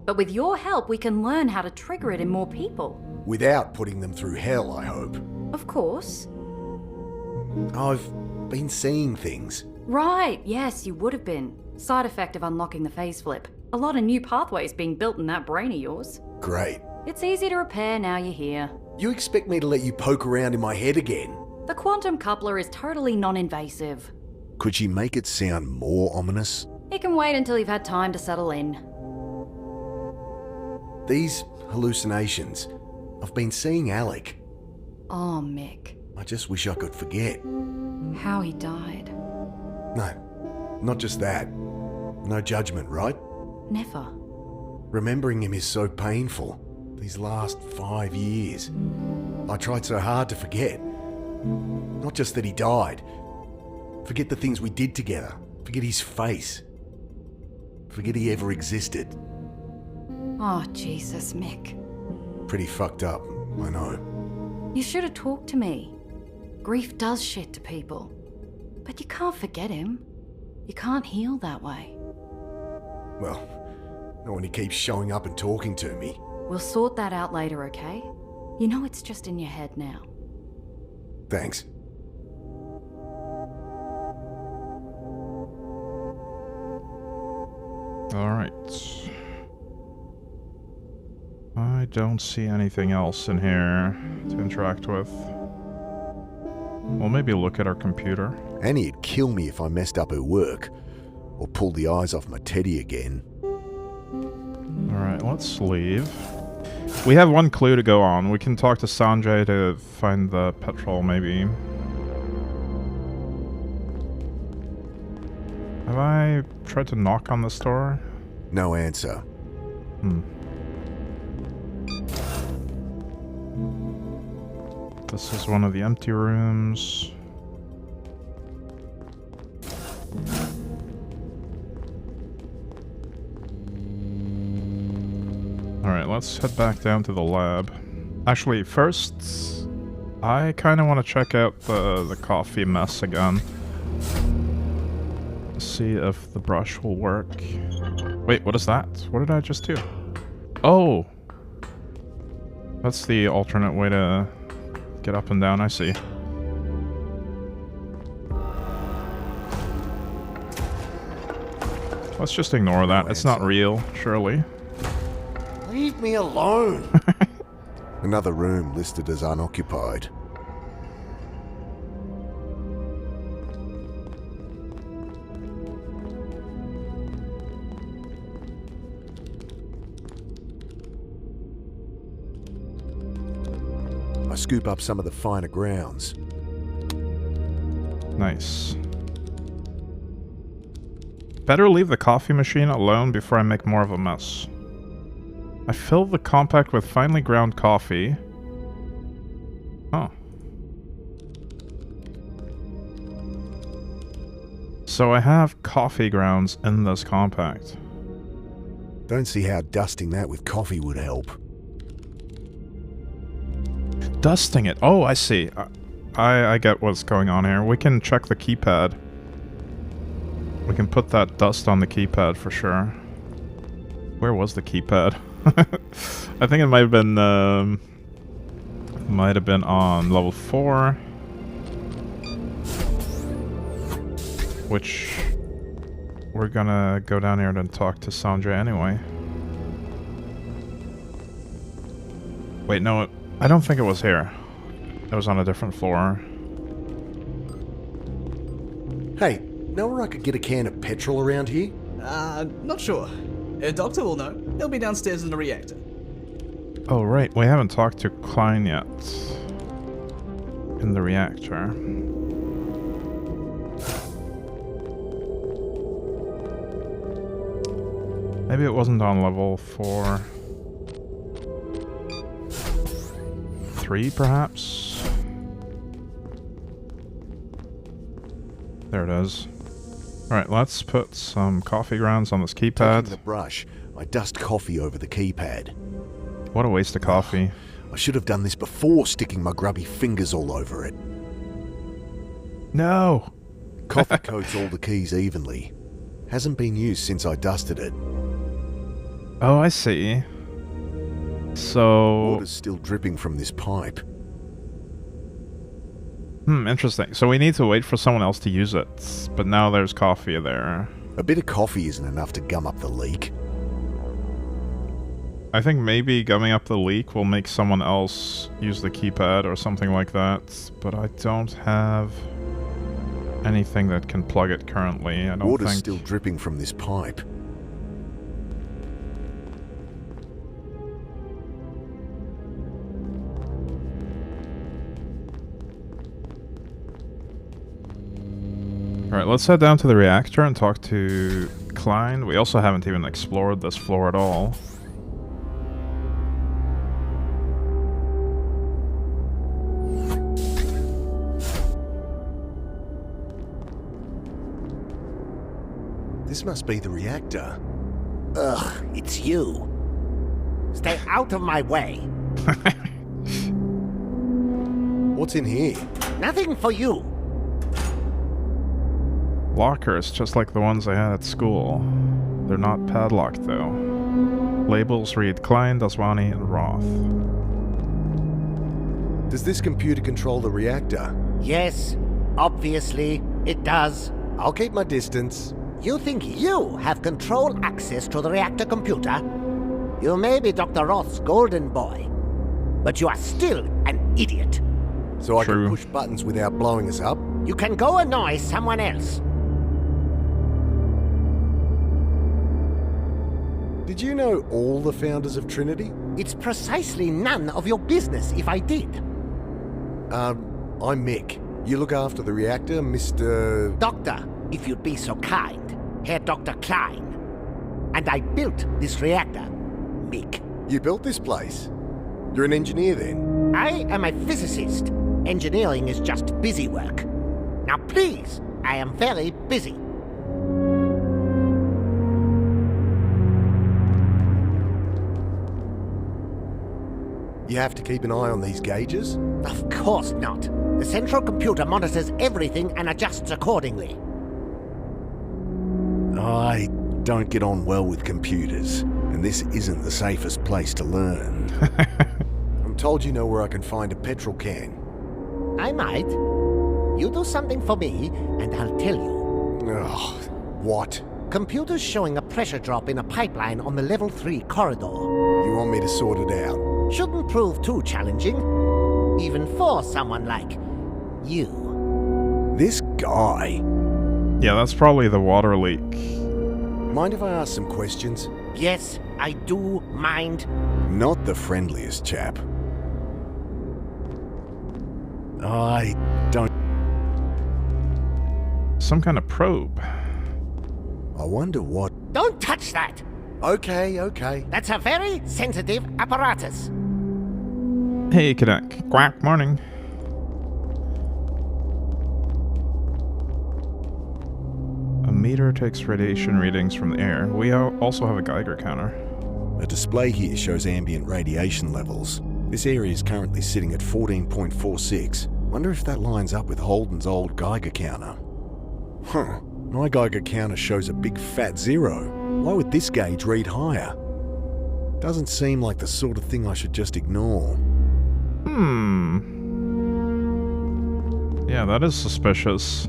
But with your help, we can learn how to trigger it in more people. Without putting them through hell, I hope. Of course. I've been seeing things. Right, yes, you would have been. Side effect of unlocking the phase flip. A lot of new pathways being built in that brain of yours. Great. It's easy to repair now you're here. You expect me to let you poke around in my head again? The quantum coupler is totally non-invasive. Could she make it sound more ominous? You can wait until you've had time to settle in. These hallucinations. I've been seeing Alec. Oh, Mick. I just wish I could forget. How he died. No, not just that. No judgment, right? Never. Remembering him is so painful. These last 5 years. I tried so hard to forget. Not just that he died. Forget the things we did together. Forget his face. Forget he ever existed. Oh, Jesus, Mick. Pretty fucked up, I know. You should have talked to me. Grief does shit to people. But you can't forget him. You can't heal that way. Well, not when he keeps showing up and talking to me. We'll sort that out later, okay? You know it's just in your head now. Thanks. Alright. I don't see anything else in here to interact with. We'll maybe look at our computer. Annie'd kill me if I messed up her work. Or pulled the eyes off my teddy again. Alright, let's leave. We have one clue to go on. We can talk to Sanjay to find the petrol, maybe. Have I tried to knock on this door? No answer. This is one of the empty rooms. Alright, let's head back down to the lab. Actually, first, I kind of want to check out the coffee mess again. see if the brush will work. Wait, what is that? What did I just do? Oh! That's the alternate way to get up and down, I see. Let's just ignore that. It's not real, surely. Leave me alone! Another room listed as unoccupied. I scoop up some of the finer grounds. Nice. Better leave the coffee machine alone before I make more of a mess. I fill the compact with finely ground coffee. Oh. So I have coffee grounds in this compact. Don't see how dusting that with coffee would help. Dusting it. Oh, I see. I get what's going on here. We can check the keypad. We can put that dust on the keypad for sure. Where was the keypad? I think it might have been on level 4. Which we're gonna go down here and talk to Sandra anyway. Wait, no, I don't think it was here. It was on a different floor. Hey, know where I could get a can of petrol around here? Not sure. Doctor will know. He'll be downstairs in the reactor. Oh, right. We haven't talked to Klein yet. In the reactor. Maybe it wasn't on level 4. 3, perhaps? There it is. Alright, let's put some coffee grounds on this Taking keypad. the brush, I dust coffee over the keypad. What a waste of coffee. I should have done this before sticking my grubby fingers all over it. No! Coffee coats all the keys evenly. Hasn't been used since I dusted it. Oh, I see. So... Water's still dripping from this pipe. Interesting. So we need to wait for someone else to use it. But now there's coffee there. A bit of coffee isn't enough to gum up the leak. I think maybe gumming up the leak will make someone else use the keypad or something like that. But I don't have anything that can plug it currently. I don't Water's think... still dripping from this pipe. Alright, let's head down to the reactor and talk to Klein. We also haven't even explored this floor at all. This must be the reactor. Ugh, it's you. Stay out of my way. What's in here? Nothing for you. Lockers, just like the ones I had at school. They're not padlocked, though. Labels read Klein, Daswani, and Roth. Does this computer control the reactor? Yes, obviously, it does. I'll keep my distance. You think you have control access to the reactor computer? You may be Dr. Roth's golden boy, but you are still an idiot. So I True. can push buttons without blowing us up? You can go annoy someone else. Did you know all the founders of Trinity? It's precisely none of your business if I did. I'm Mick. You look after the reactor, Mr... Doctor, if you'd be so kind, Herr Dr. Klein. And I built this reactor, Mick. You built this place? You're an engineer then? I am a physicist. Engineering is just busy work. Now please, I am very busy. You have to keep an eye on these gauges? Of course not. The central computer monitors everything and adjusts accordingly. I don't get on well with computers, and this isn't the safest place to learn. I'm told you know where I can find a petrol can. I might. You do something for me, and I'll tell you. Ugh, what? Computers showing a pressure drop in a pipeline on the level 3 corridor. You want me to sort it out? Shouldn't prove too challenging, even for someone like you. This guy. Yeah, that's probably the water leak. Mind if I ask some questions? Yes, I do mind. Not the friendliest chap. I don't... Some kind of probe. I wonder what... Don't touch that! Okay. That's a very sensitive apparatus. Hey, Cadet. Quack, morning. A meter takes radiation readings from the air. We also have a Geiger counter. A display here shows ambient radiation levels. This area is currently sitting at 14.46. Wonder if that lines up with Holden's old Geiger counter. Huh. My Geiger counter shows a big fat 0. Why would this gauge read higher? Doesn't seem like the sort of thing I should just ignore. Yeah, that is suspicious.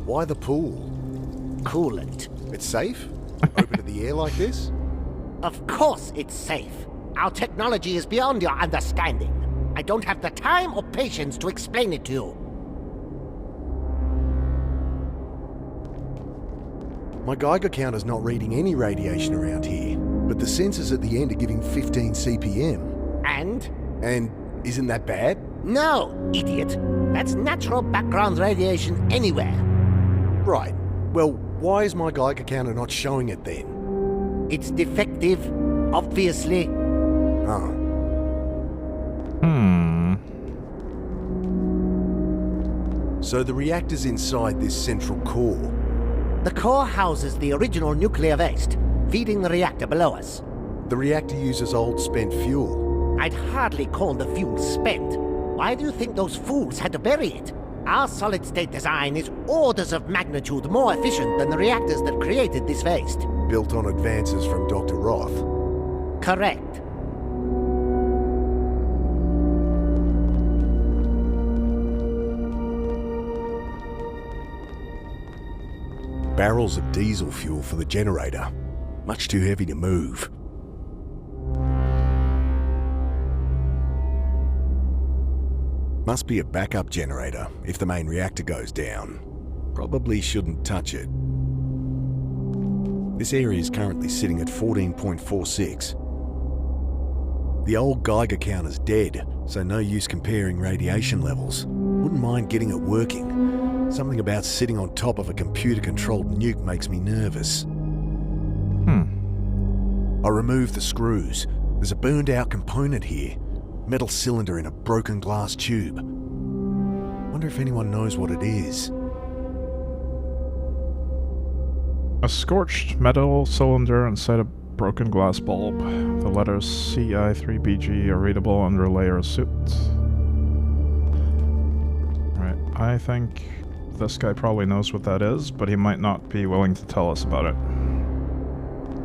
Why the pool? Coolant. It's safe? Open to the air like this? Of course it's safe. Our technology is beyond your understanding. I don't have the time or patience to explain it to you. My Geiger counter's not reading any radiation around here, but the sensors at the end are giving 15 CPM. And? And isn't that bad? No, idiot. That's natural background radiation anywhere. Right. Well, why is my Geiger counter not showing it then? It's defective, obviously. Oh. So the reactor's inside this central core. The core houses the original nuclear waste, feeding the reactor below us. The reactor uses old spent fuel. I'd hardly call the fuel spent. Why do you think those fools had to bury it? Our solid-state design is orders of magnitude more efficient than the reactors that created this waste. Built on advances from Dr. Roth. Correct. Barrels of diesel fuel for the generator. Much too heavy to move. Must be a backup generator if the main reactor goes down. Probably shouldn't touch it. This area is currently sitting at 14.46. The old Geiger counter's dead, so no use comparing radiation levels. Wouldn't mind getting it working. Something about sitting on top of a computer-controlled nuke makes me nervous. I removed the screws. There's a burned-out component here. Metal cylinder in a broken glass tube. Wonder if anyone knows what it is. A scorched metal cylinder inside a broken glass bulb. The letters CI3BG are readable under a layer of soot. Right, I think this guy probably knows what that is, but he might not be willing to tell us about it.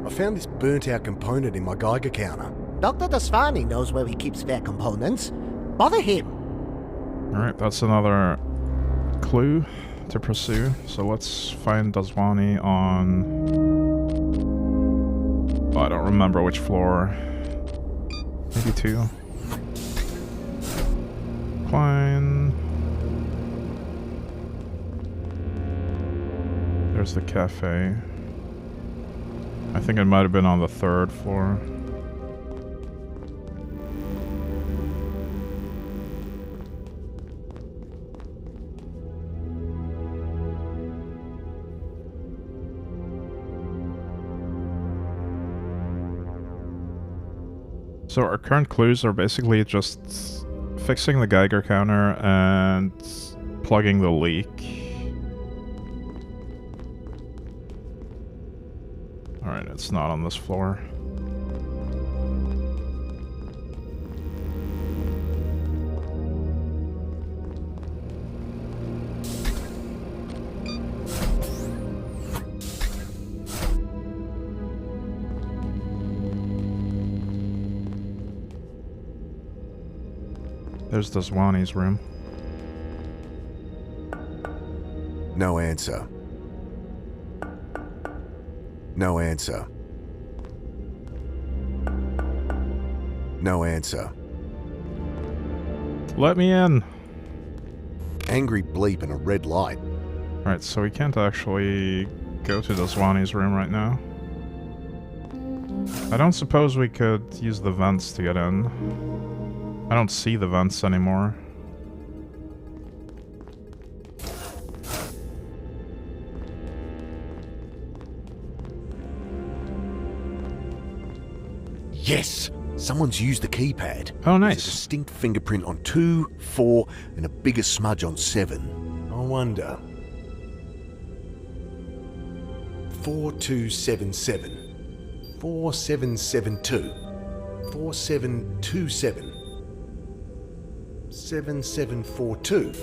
I found this burnt-out component in my Geiger counter. Dr. Dasvani knows where he keeps spare components. Bother him. Alright, that's another clue to pursue. So let's find Dasvani on... Oh, I don't remember which floor. Maybe 2. Climb. There's the cafe. I think it might have been on the 3rd floor. So our current clues are basically just fixing the Geiger counter and plugging the leak. Alright, it's not on this floor. There's the Zwani's room. No answer. No answer. No answer. Let me in! Angry bleep and a red light. Right, so we can't actually go to the Zwani's room right now. I don't suppose we could use the vents to get in. I don't see the vents anymore. Yes! Someone's used the keypad. Oh, There's nice. a distinct fingerprint on 2, 4, and a bigger smudge on 7. I wonder. 4277. 4772. 4727. 7742.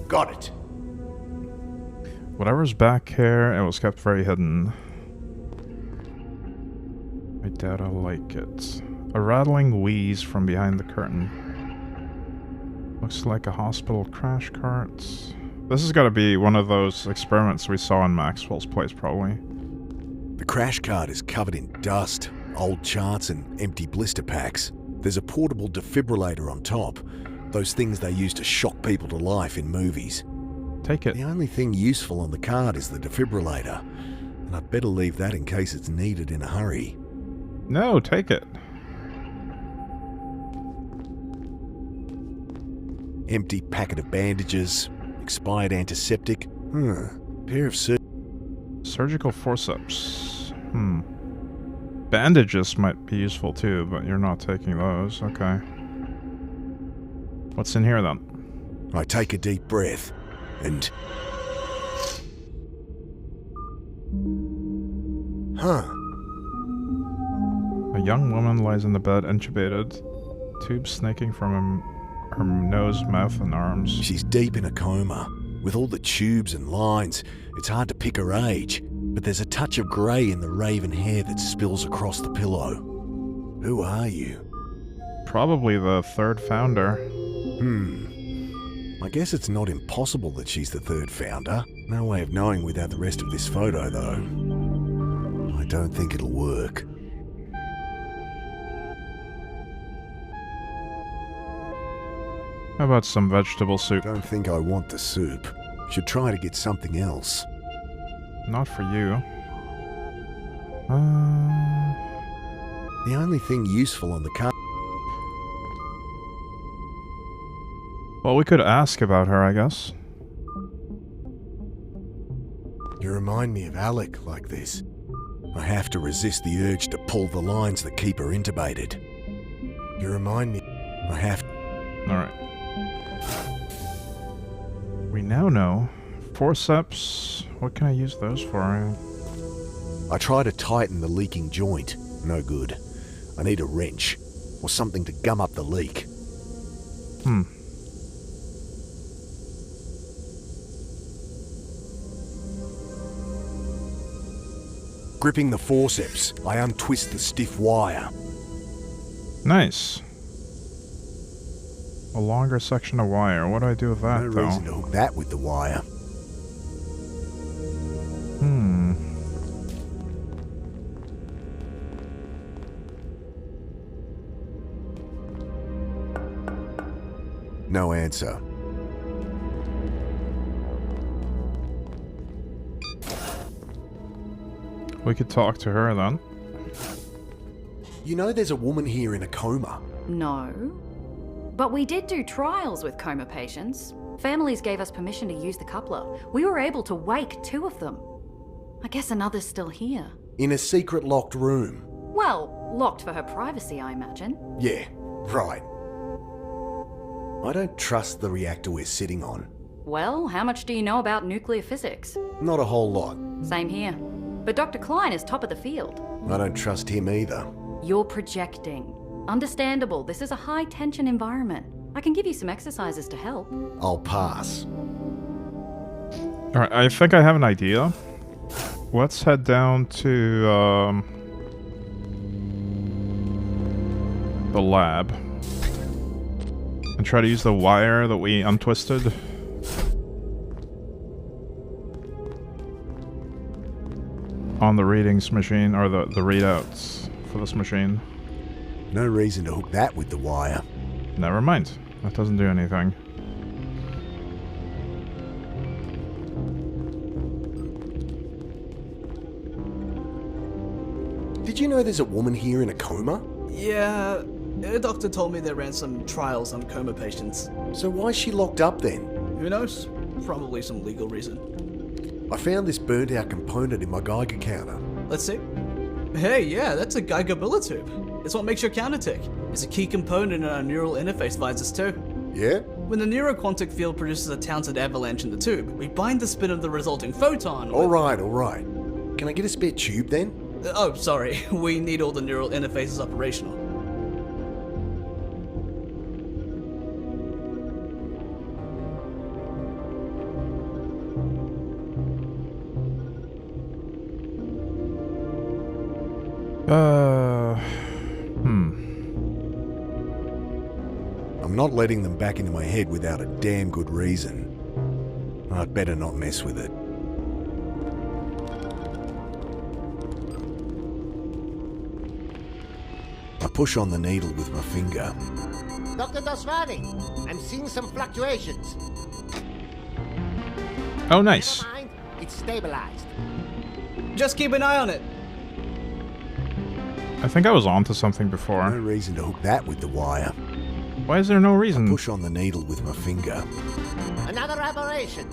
Got it. Whatever's back here, it was kept very hidden. I doubt I like it. A rattling wheeze from behind the curtain. Looks like a hospital crash cart. This has got to be one of those experiments we saw in Maxwell's place, probably. The crash cart is covered in dust, old charts, and empty blister packs. There's a portable defibrillator on top. Those things they use to shock people to life in movies. Take it. The only thing useful on the card is the defibrillator, and I'd better leave that in case it's needed in a hurry. No, take it. Empty packet of bandages, expired antiseptic, pair of Surgical forceps. Bandages might be useful too, but you're not taking those. Okay. What's in here then? I take a deep breath, and... A young woman lies in the bed, intubated. Tubes snaking from her nose, mouth, and arms. She's deep in a coma. With all the tubes and lines, it's hard to pick her age, but there's a touch of grey in the raven hair that spills across the pillow. Who are you? Probably the third founder. I guess it's not impossible that she's the third founder. No way of knowing without the rest of this photo, though. I don't think it'll work. How about some vegetable soup? Don't think I want the soup. Should try to get something else. Not for you. The only thing useful on the card... Well, we could ask about her, I guess. You remind me of Alec like this. I have to resist the urge to pull the lines that keep her intubated. You remind me... I have... Alright. We now know. Forceps. What can I use those for? I try to tighten the leaking joint. No good. I need a wrench. Or something to gum up the leak. Gripping the forceps, I untwist the stiff wire. Nice. A longer section of wire. What do I do with that, No though? reason to hook that with the wire. No answer. We could talk to her then. You know there's a woman here in a coma. No. But we did do trials with coma patients. Families gave us permission to use the coupler. We were able to wake 2 of them. I guess another's still here. In a secret locked room. Well, locked for her privacy, I imagine. Yeah, right. I don't trust the reactor we're sitting on. Well, how much do you know about nuclear physics? Not a whole lot. Same here. But Dr. Klein is top of the field. I don't trust him either. You're projecting. Understandable, this is a high-tension environment. I can give you some exercises to help. I'll pass. Alright, I think I have an idea. Let's head down to the lab. And try to use the wire that we untwisted. On the readings machine, or the readouts for this machine. No reason to hook that with the wire. Never mind. That doesn't do anything. Did you know there's a woman here in a coma? Yeah, a doctor told me they ran some trials on coma patients. So why's she locked up then? Who knows? Probably some legal reason. I found this burnt out component in my Geiger counter. Let's see. Hey, yeah, that's a Geiger tube. It's what makes your counter tick. It's a key component in our neural interface visors too. Yeah? When the neuroquantic field produces a Townsend avalanche in the tube, we bind the spin of the resulting photon with... Alright. Can I get a spare tube then? Oh, sorry. We need all the neural interfaces operational. I'm not letting them back into my head without a damn good reason. I'd better not mess with it. I push on the needle with my finger. Dr. Dosvani, I'm seeing some fluctuations. Oh, nice. Never mind, it's stabilized. Just keep an eye on it. I think I was onto something before. No reason to hook that with the wire. Why is there no reason? Push on the needle with my finger. Another aberration.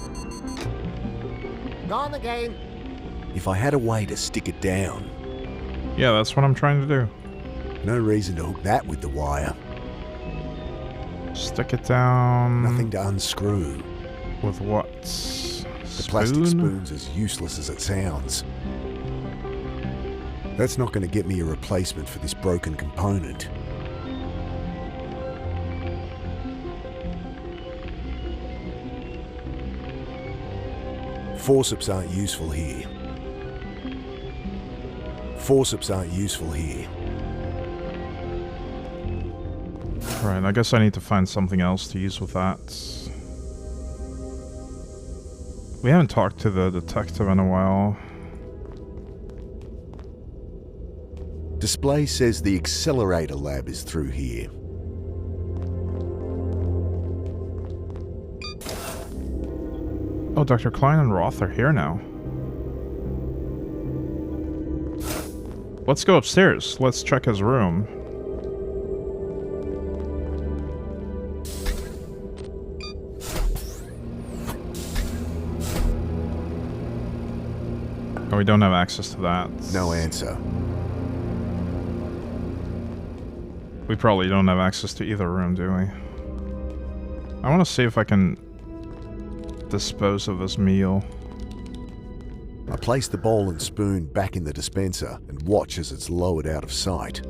Gone again. If I had a way to stick it down. Yeah, that's what I'm trying to do. No reason to hook that with the wire. Stick it down. Nothing to unscrew. With what? The plastic spoon's as useless as it sounds. That's not going to get me a replacement for this broken component. Forceps aren't useful here. Right, I guess I need to find something else to use with that. We haven't talked to the detective in a while. Display says the accelerator lab is through here. Oh, Dr. Klein and Roth are here now. Let's go upstairs. Let's check his room. Oh, we don't have access to that. No answer. We probably don't have access to either room, do we? I want to see if I can dispose of this meal. I place the bowl and spoon back in the dispenser and watch as it's lowered out of sight.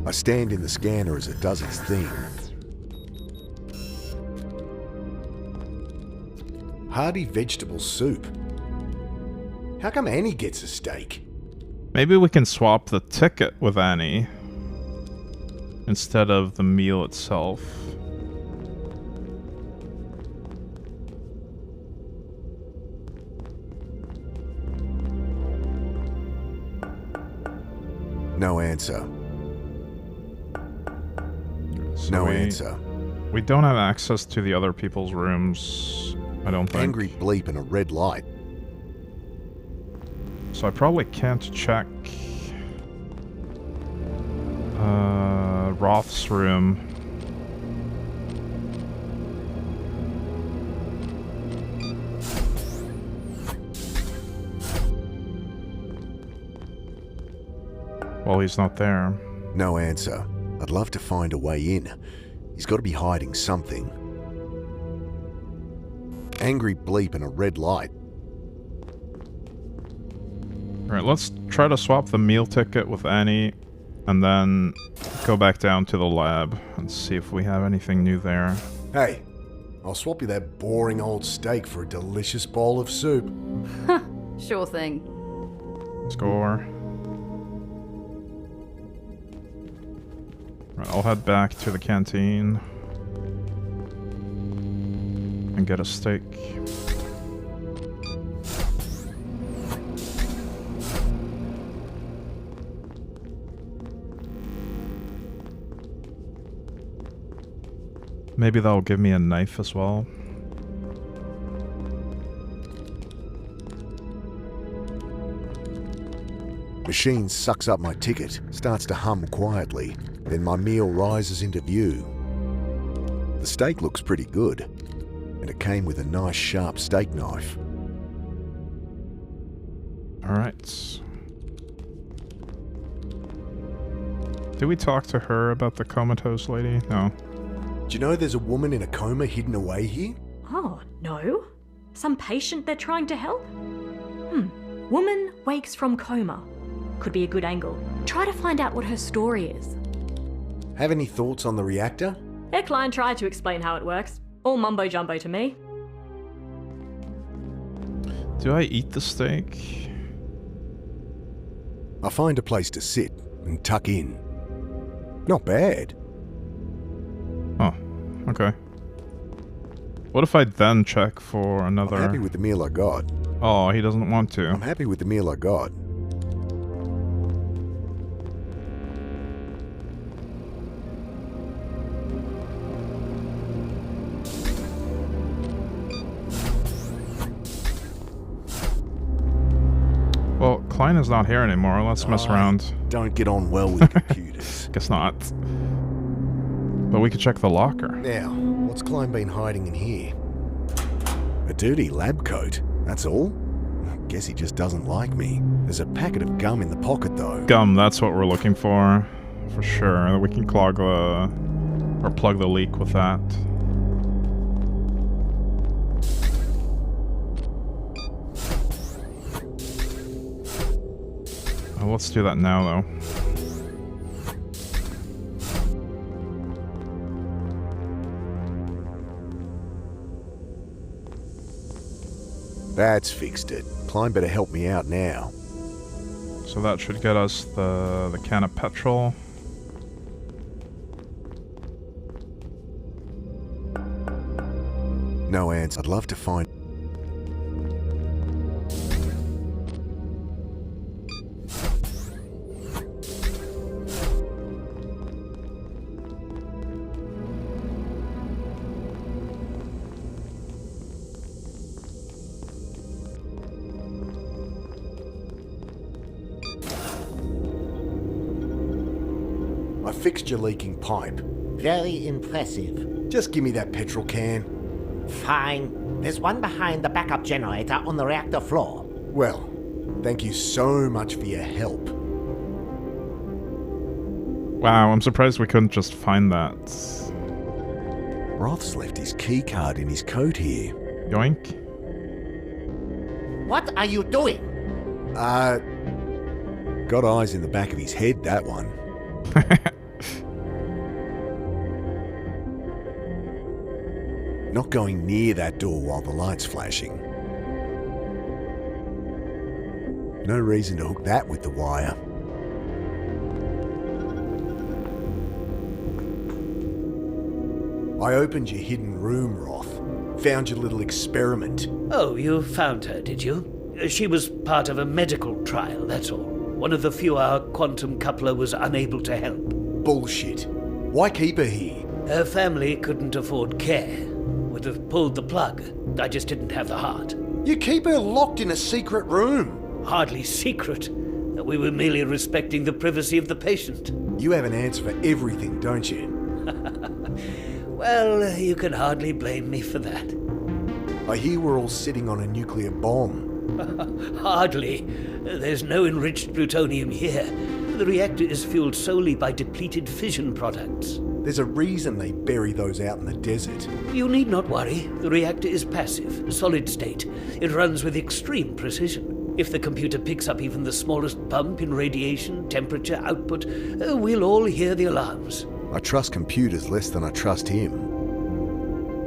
I stand in the scanner as it does its thing. Hearty vegetable soup. How come Annie gets a steak? Maybe we can swap the ticket with Annie instead of the meal itself. No answer. So No answer. We don't have access to the other people's rooms, I don't think. Angry bleep and a red light. So I probably can't check Roth's room. Well, he's not there. No answer. I'd love to find a way in. He's got to be hiding something. Angry bleep and a red light. Alright, let's try to swap the meal ticket with Annie and then go back down to the lab and see if we have anything new there. Hey, I'll swap you that boring old steak for a delicious bowl of soup. Sure thing. Score. Right, I'll head back to the canteen and get a steak. Maybe that'll give me a knife as well. Machine sucks up my ticket, starts to hum quietly, then my meal rises into view. The steak looks pretty good, and it came with a nice sharp steak knife. Alright. Did we talk to her about the comatose lady? No. Do you know there's a woman in a coma hidden away here? Oh, no? Some patient they're trying to help? Woman wakes from coma. Could be a good angle. Try to find out what her story is. Have any thoughts on the reactor? Their client tried to explain how it works. All mumbo-jumbo to me. Do I eat the steak? I find a place to sit and tuck in. Not bad. Oh, okay. What if I then check for another... I'm happy with the meal I got. Oh, he doesn't want to. I'm happy with the meal I got. Well, Klein is not here anymore. Let's mess around. Don't get on well with computers. Guess not. But we could check the locker. Now, what's Klein been hiding in here? A dirty lab coat, that's all? Guess he just doesn't like me. There's a packet of gum in the pocket though. Gum, that's what we're looking for sure. We can clog the... or plug the leak with that. Oh, let's do that now, though. That's fixed it. Klein better help me out now. So that should get us the can of petrol. No answer. I'd love to find... I fixed your leaking pipe. Very impressive. Just give me that petrol can. Fine. There's one behind the backup generator on the reactor floor. Well, thank you so much for your help. Wow, I'm surprised we couldn't just find that. Roth's left his key card in his coat here. Yoink. What are you doing? Got eyes in the back of his head, that one. Not going near that door while the light's flashing. No reason to hook that with the wire. I opened your hidden room, Roth. Found your little experiment. Oh, you found her, did you? She was part of a medical trial, that's all. One of the few our quantum coupler was unable to help. Bullshit. Why keep her here? Her family couldn't afford care. Would have pulled the plug. I just didn't have the heart. You keep her locked in a secret room. Hardly secret. We were merely respecting the privacy of the patient. You have an answer for everything, don't you? Well, you can hardly blame me for that. I hear we're all sitting on a nuclear bomb. Hardly. There's no enriched plutonium here. The reactor is fueled solely by depleted fission products. There's a reason they bury those out in the desert. You need not worry. The reactor is passive, solid state. It runs with extreme precision. If the computer picks up even the smallest bump in radiation, temperature, output, we'll all hear the alarms. I trust computers less than I trust him.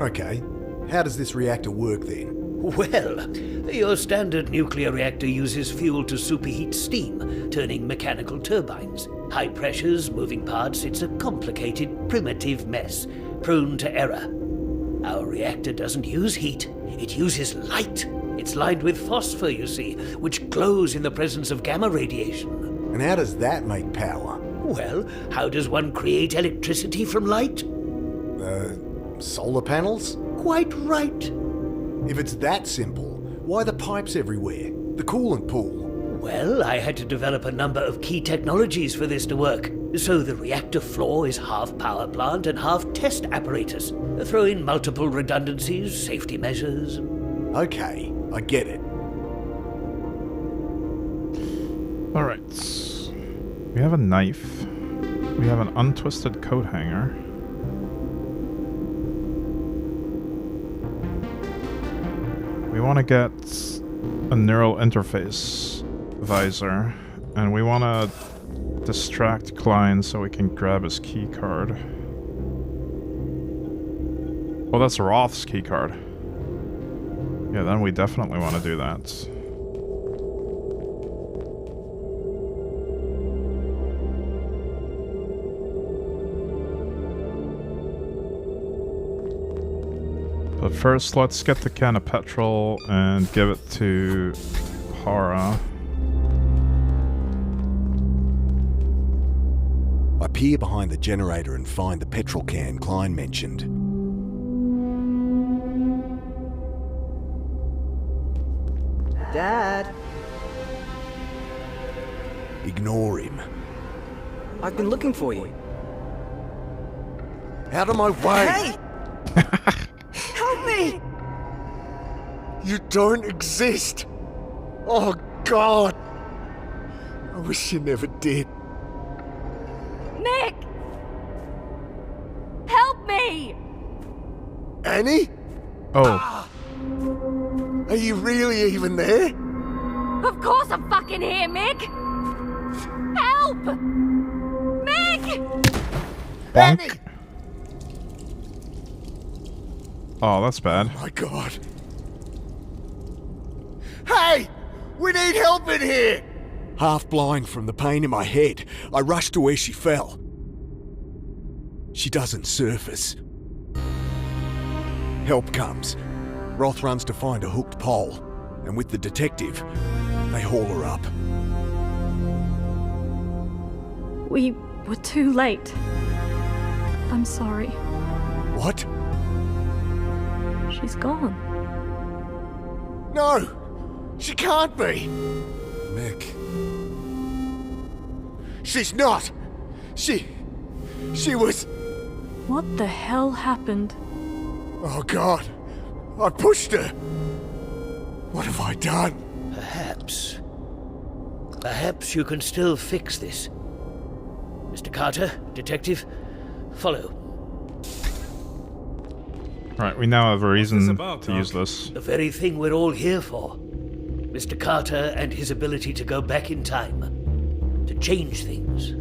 Okay, how does this reactor work then? Well, your standard nuclear reactor uses fuel to superheat steam, turning mechanical turbines. High pressures, moving parts, it's a complicated, primitive mess, prone to error. Our reactor doesn't use heat, it uses light. It's lined with phosphor, you see, which glows in the presence of gamma radiation. And how does that make power? Well, how does one create electricity from light? Solar panels? Quite right. If it's that simple, why the pipes everywhere? The coolant pool? Well, I had to develop a number of key technologies for this to work. So the reactor floor is half power plant and half test apparatus. Throw in multiple redundancies, safety measures. Okay, I get it. Alright. We have a knife. We have an untwisted coat hanger. We want to get a neural interface visor, and we want to distract Klein so we can grab his key card. Oh, that's Roth's key card. Yeah, then we definitely want to do that. But first, let's get the can of petrol and give it to Hara. I peer behind the generator and find the petrol can Klein mentioned. Dad, Ignore him. I've been looking for you. Out of my way! Hey! Help me! You don't exist! Oh, God! I wish you never did. Nick! Help me! Annie? Oh. Are you really even there? Of course I'm fucking here, Mick! Help! Mick! Bonk. Oh, that's bad. Oh my God. Hey! We need help in here! Half blind from the pain in my head, I rush to where she fell. She doesn't surface. Help comes. Roth runs to find a hooked pole, and with the detective, they haul her up. We were too late. I'm sorry. What? She's gone. No! She can't be! Mick. She's not! She was... What the hell happened? Oh God! I pushed her! What have I done? Perhaps you can still fix this. Mr. Carter, detective, follow. Right, we now have a reason about, to use Doc? this. The very thing we're all here for. Mr. Carter and his ability to go back in time. To change things.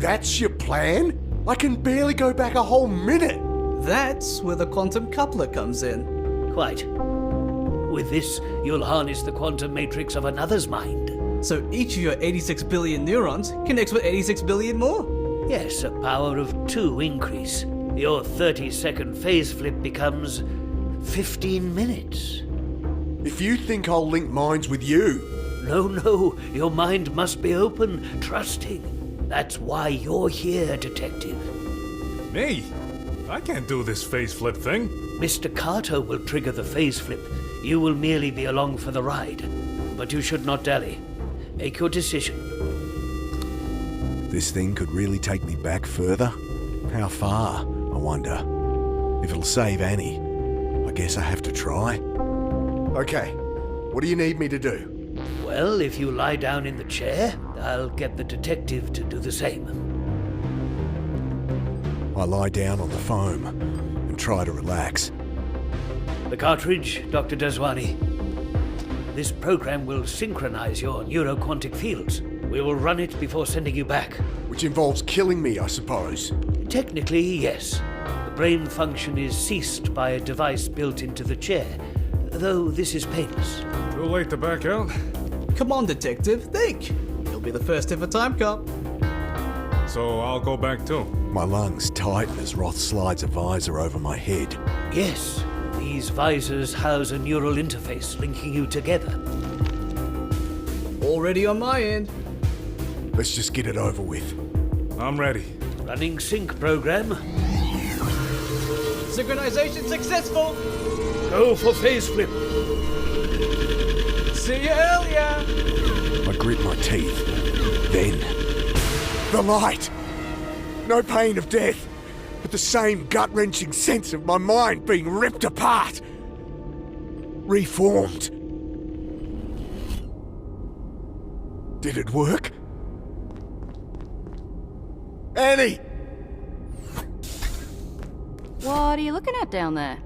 That's your plan? I can barely go back a whole minute! That's where the quantum coupler comes in. Quite. With this, you'll harness the quantum matrix of another's mind. So each of your 86 billion neurons connects with 86 billion more. Yes, a power of 2 increase. Your 30-second phase flip becomes 15 minutes. If you think I'll link minds with you... No, your mind must be open, trusting. That's why you're here, detective. Me? I can't do this phase flip thing. Mr. Carter will trigger the phase flip. You will merely be along for the ride. But you should not dally. Make your decision. This thing could really take me back further? How far, I wonder? If it'll save Annie, I guess I have to try. Okay, what do you need me to do? Well, if you lie down in the chair, I'll get the detective to do the same. I lie down on the foam and try to relax. The cartridge, Dr. Daswani. This program will synchronize your neuroquantic fields. We will run it before sending you back. Which involves killing me, I suppose. Technically, yes. The brain function is ceased by a device built into the chair. though this is painless. Too late to back out? Come on, detective, think. You'll be the first ever time cop. So I'll go back too. My lungs tighten as Roth slides a visor over my head. Yes, these visors house a neural interface linking you together. Already on my end. Let's just get it over with. I'm ready. Running sync program. Synchronization successful! Go for phase flip. See you earlier! I grit my teeth. Then, the light! No pain of death, but the same gut-wrenching sense of my mind being ripped apart. Reformed. Did it work? Annie! What are you looking at down there?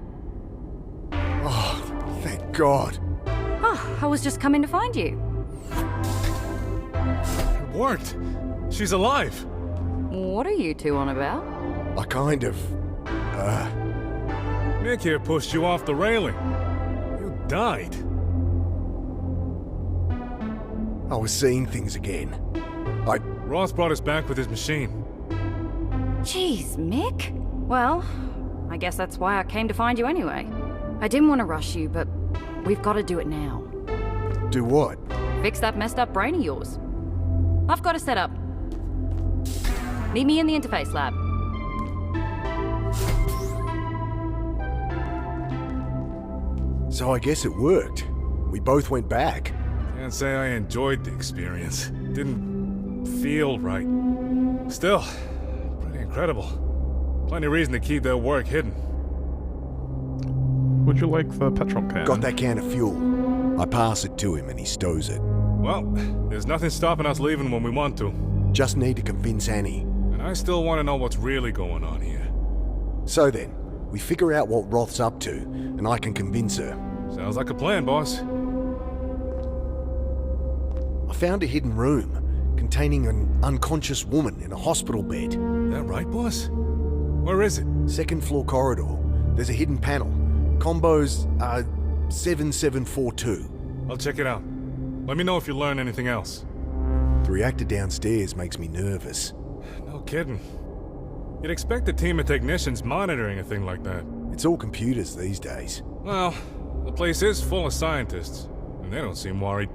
Oh, thank God. Oh, I was just coming to find you. It worked. She's alive. What are you two on about? I kind of... Nick here pushed you off the railing. You died. I was seeing things again. Roth brought us back with his machine. Jeez, Mick. Well, I guess that's why I came to find you anyway. I didn't want to rush you, but we've got to do it now. Do what? Fix that messed up brain of yours. I've got to set up. Meet me in the interface lab. So I guess it worked. We both went back. Can't say I enjoyed the experience. Didn't feel right. Still, pretty incredible. Plenty of reason to keep their work hidden. Would you like the petrol can? Got that can of fuel. I pass it to him and he stows it. Well, there's nothing stopping us leaving when we want to. Just need to convince Annie. And I still want to know what's really going on here. So then, we figure out what Roth's up to, and I can convince her. Sounds like a plan, boss. I found a hidden room containing an unconscious woman in a hospital bed. That right, boss? Where is it? Second floor corridor. There's a hidden panel. Combos 7742. I'll check it out. Let me know if you learn anything else. The reactor downstairs makes me nervous. No kidding. You'd expect a team of technicians monitoring a thing like that. It's all computers these days. Well, the place is full of scientists, and they don't seem worried.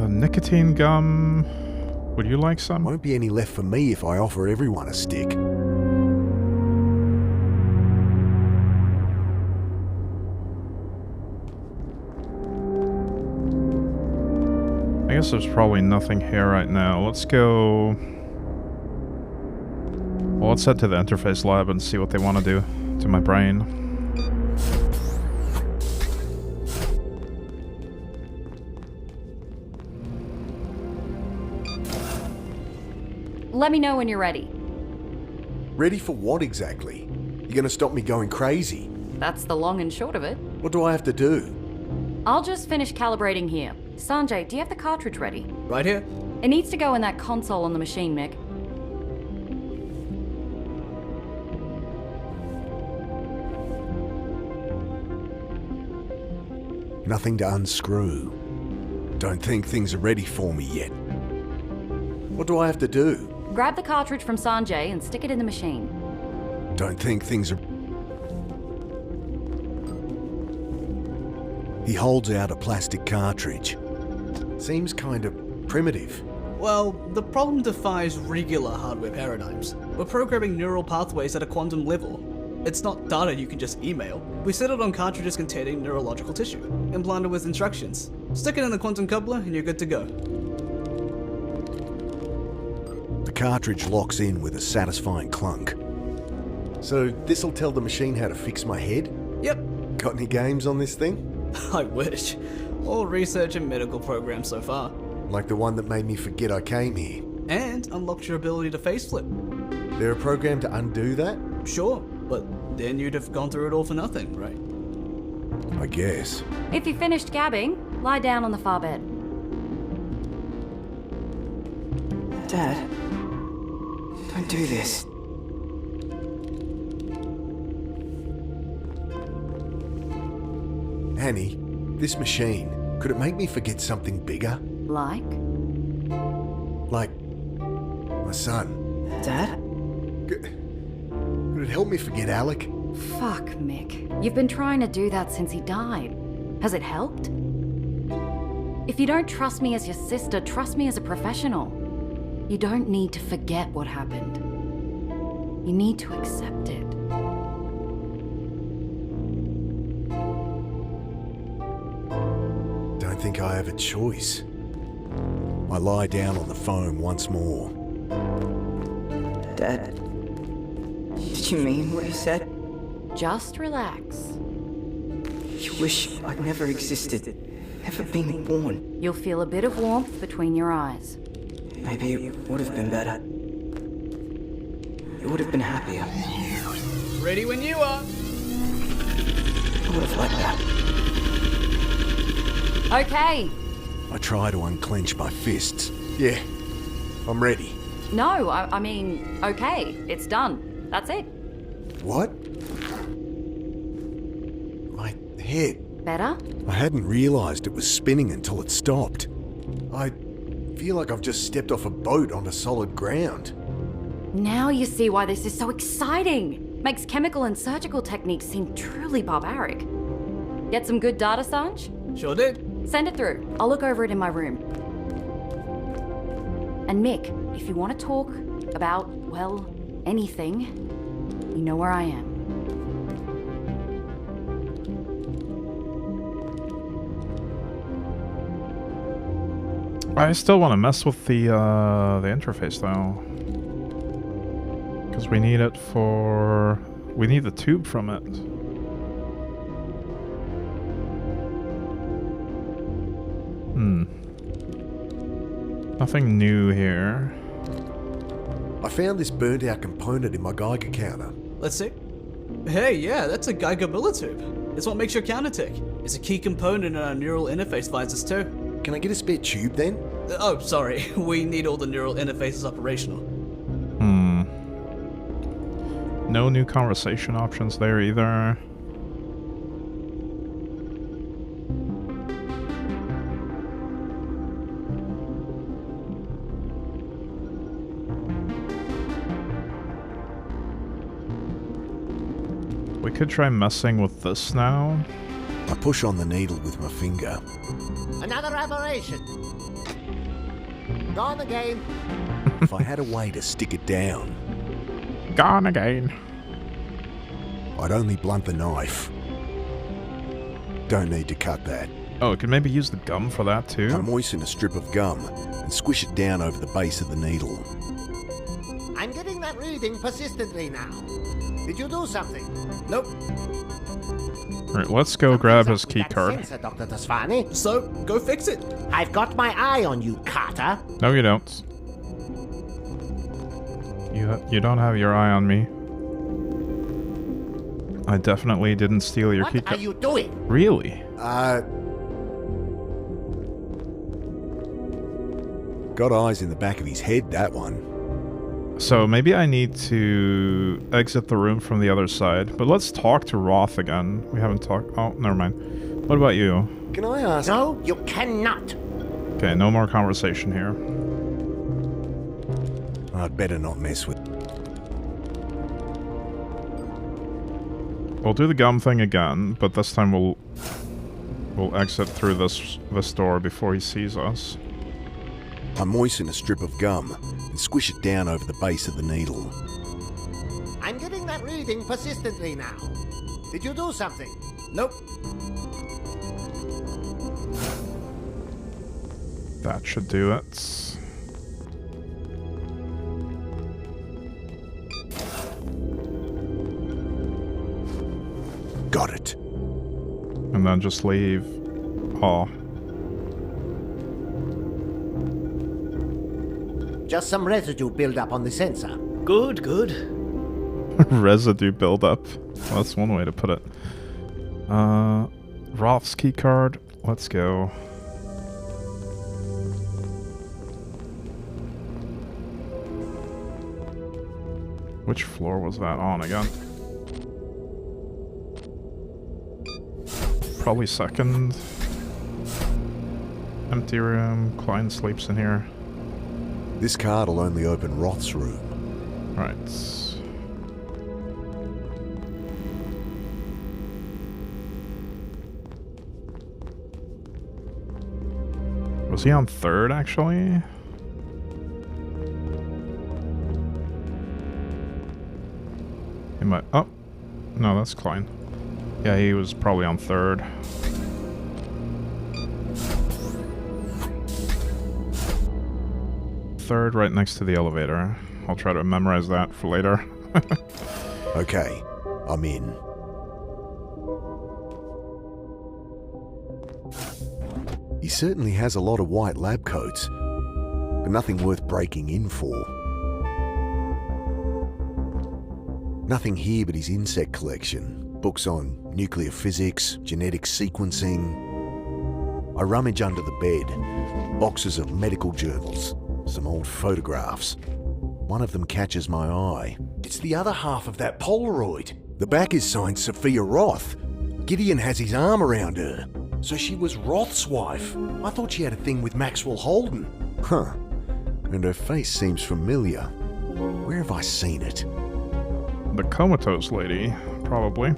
Nicotine gum. Would you like some? Won't be any left for me if I offer everyone a stick. I guess there's probably nothing here right now. Let's go... Well, let's head to the interface lab and see what they want to do to my brain. Let me know when you're ready. Ready for what exactly? You gonna stop me going crazy? That's the long and short of it. What do I have to do? I'll just finish calibrating here. Sanjay, do you have the cartridge ready? Right here. It needs to go in that console on the machine, Mick. Nothing to unscrew. Don't think things are ready for me yet. What do I have to do? Grab the cartridge from Sanjay and stick it in the machine. Don't think things are... He holds out a plastic cartridge. Seems kind of primitive. Well, the problem defies regular hardware paradigms. We're programming neural pathways at a quantum level. It's not data you can just email. We set it on cartridges containing neurological tissue, implanted with instructions. Stick it in the quantum coupler and you're good to go. The cartridge locks in with a satisfying clunk. So this'll tell the machine how to fix my head? Yep. Got any games on this thing? I wish. All research and medical programs so far. Like the one that made me forget I came here. And unlocked your ability to face flip. There a program to undo that? Sure, but then you'd have gone through it all for nothing, right? I guess. If you finished gabbing, lie down on the far bed. Dad, don't do this. Annie, this machine, could it make me forget something bigger? Like? Like my son. Dad? Could it help me forget Alec? Fuck, Mick. You've been trying to do that since he died. Has it helped? If you don't trust me as your sister, trust me as a professional. You don't need to forget what happened. You need to accept it. Don't think I have a choice. I lie down on the foam once more. Dad? Did you mean what you said? Just relax. You wish I'd never existed, never been born. You'll feel a bit of warmth between your eyes. Maybe it would have been better. You would have been happier. Ready when you are. I would have liked that. Okay. I try to unclench my fists. Yeah, I'm ready. No, I mean, okay. It's done. That's it. What? My head. Better? I hadn't realised it was spinning until it stopped. I feel like I've just stepped off a boat onto solid ground. Now you see why this is so exciting. Makes chemical and surgical techniques seem truly barbaric. Get some good data, Sanj? Sure did. Send it through. I'll look over it in my room. And Mick, if you want to talk about, well, anything, you know where I am. I still want to mess with the interface though, because we need it for. We need the tube from it. Nothing new here. I found this burnt out component in my Geiger counter. Let's see. Hey, yeah, that's a Geiger tube. It's what makes your counter tick. It's a key component in our neural interface visors too. Can I get a spare tube then? Oh, sorry. We need all the neural interfaces operational. No new conversation options there either. We could try messing with this now. I push on the needle with my finger. Another aberration. Gone again. If I had a way to stick it down, Gone again. I'd only blunt the knife. Don't need to cut that. Oh, we could maybe use the gum for that I too. moisten a strip of gum and squish it down over the base of the needle. I'm getting that reading persistently now. Did you do something? Nope. Alright, let's go grab his Something's up with keycard. that sensor, Dr. Tasfani. So, go fix it. I've got my eye on you, Carter. No, you don't. You don't have your eye on me. I definitely didn't steal your What keycard. are you doing? Really? Got eyes in the back of his head, that one. So maybe I need to exit the room from the other side. But let's talk to Roth again. We haven't talked. Oh, never mind. What about you? Can I ask? No, you cannot. Okay, no more conversation here. I'd better not mess with. We'll do the gum thing again, but this time we'll exit through this door before he sees us. I moisten a strip of gum and squish it down over the base of the needle. I'm getting that reading persistently now. Did you do something? Nope. That should do it. Got it. And then just leave. Oh. Just some residue buildup on the sensor. Good, good. Residue buildup. That's one way to put it. Roth's keycard. Let's go. Which floor was that on again? probably second. Empty room. Klein sleeps in here. This card'll only open Roth's room. Right. Was he on third, actually? He might... Oh! No, that's Klein. Yeah, he was probably on third. Third, right next to the elevator. I'll try to memorize that for later. Okay, I'm in. He certainly has a lot of white lab coats, but nothing worth breaking in for. Nothing here but his insect collection. Books on nuclear physics, genetic sequencing. I rummage under the bed. Boxes of medical journals. Some old photographs. One of them catches my eye. It's the other half of that Polaroid. The back is signed Sophia Roth. Gideon has his arm around her. So she was Roth's wife. I thought she had a thing with Maxwell Holden. Huh. And her face seems familiar. Where have I seen it? The comatose lady, probably.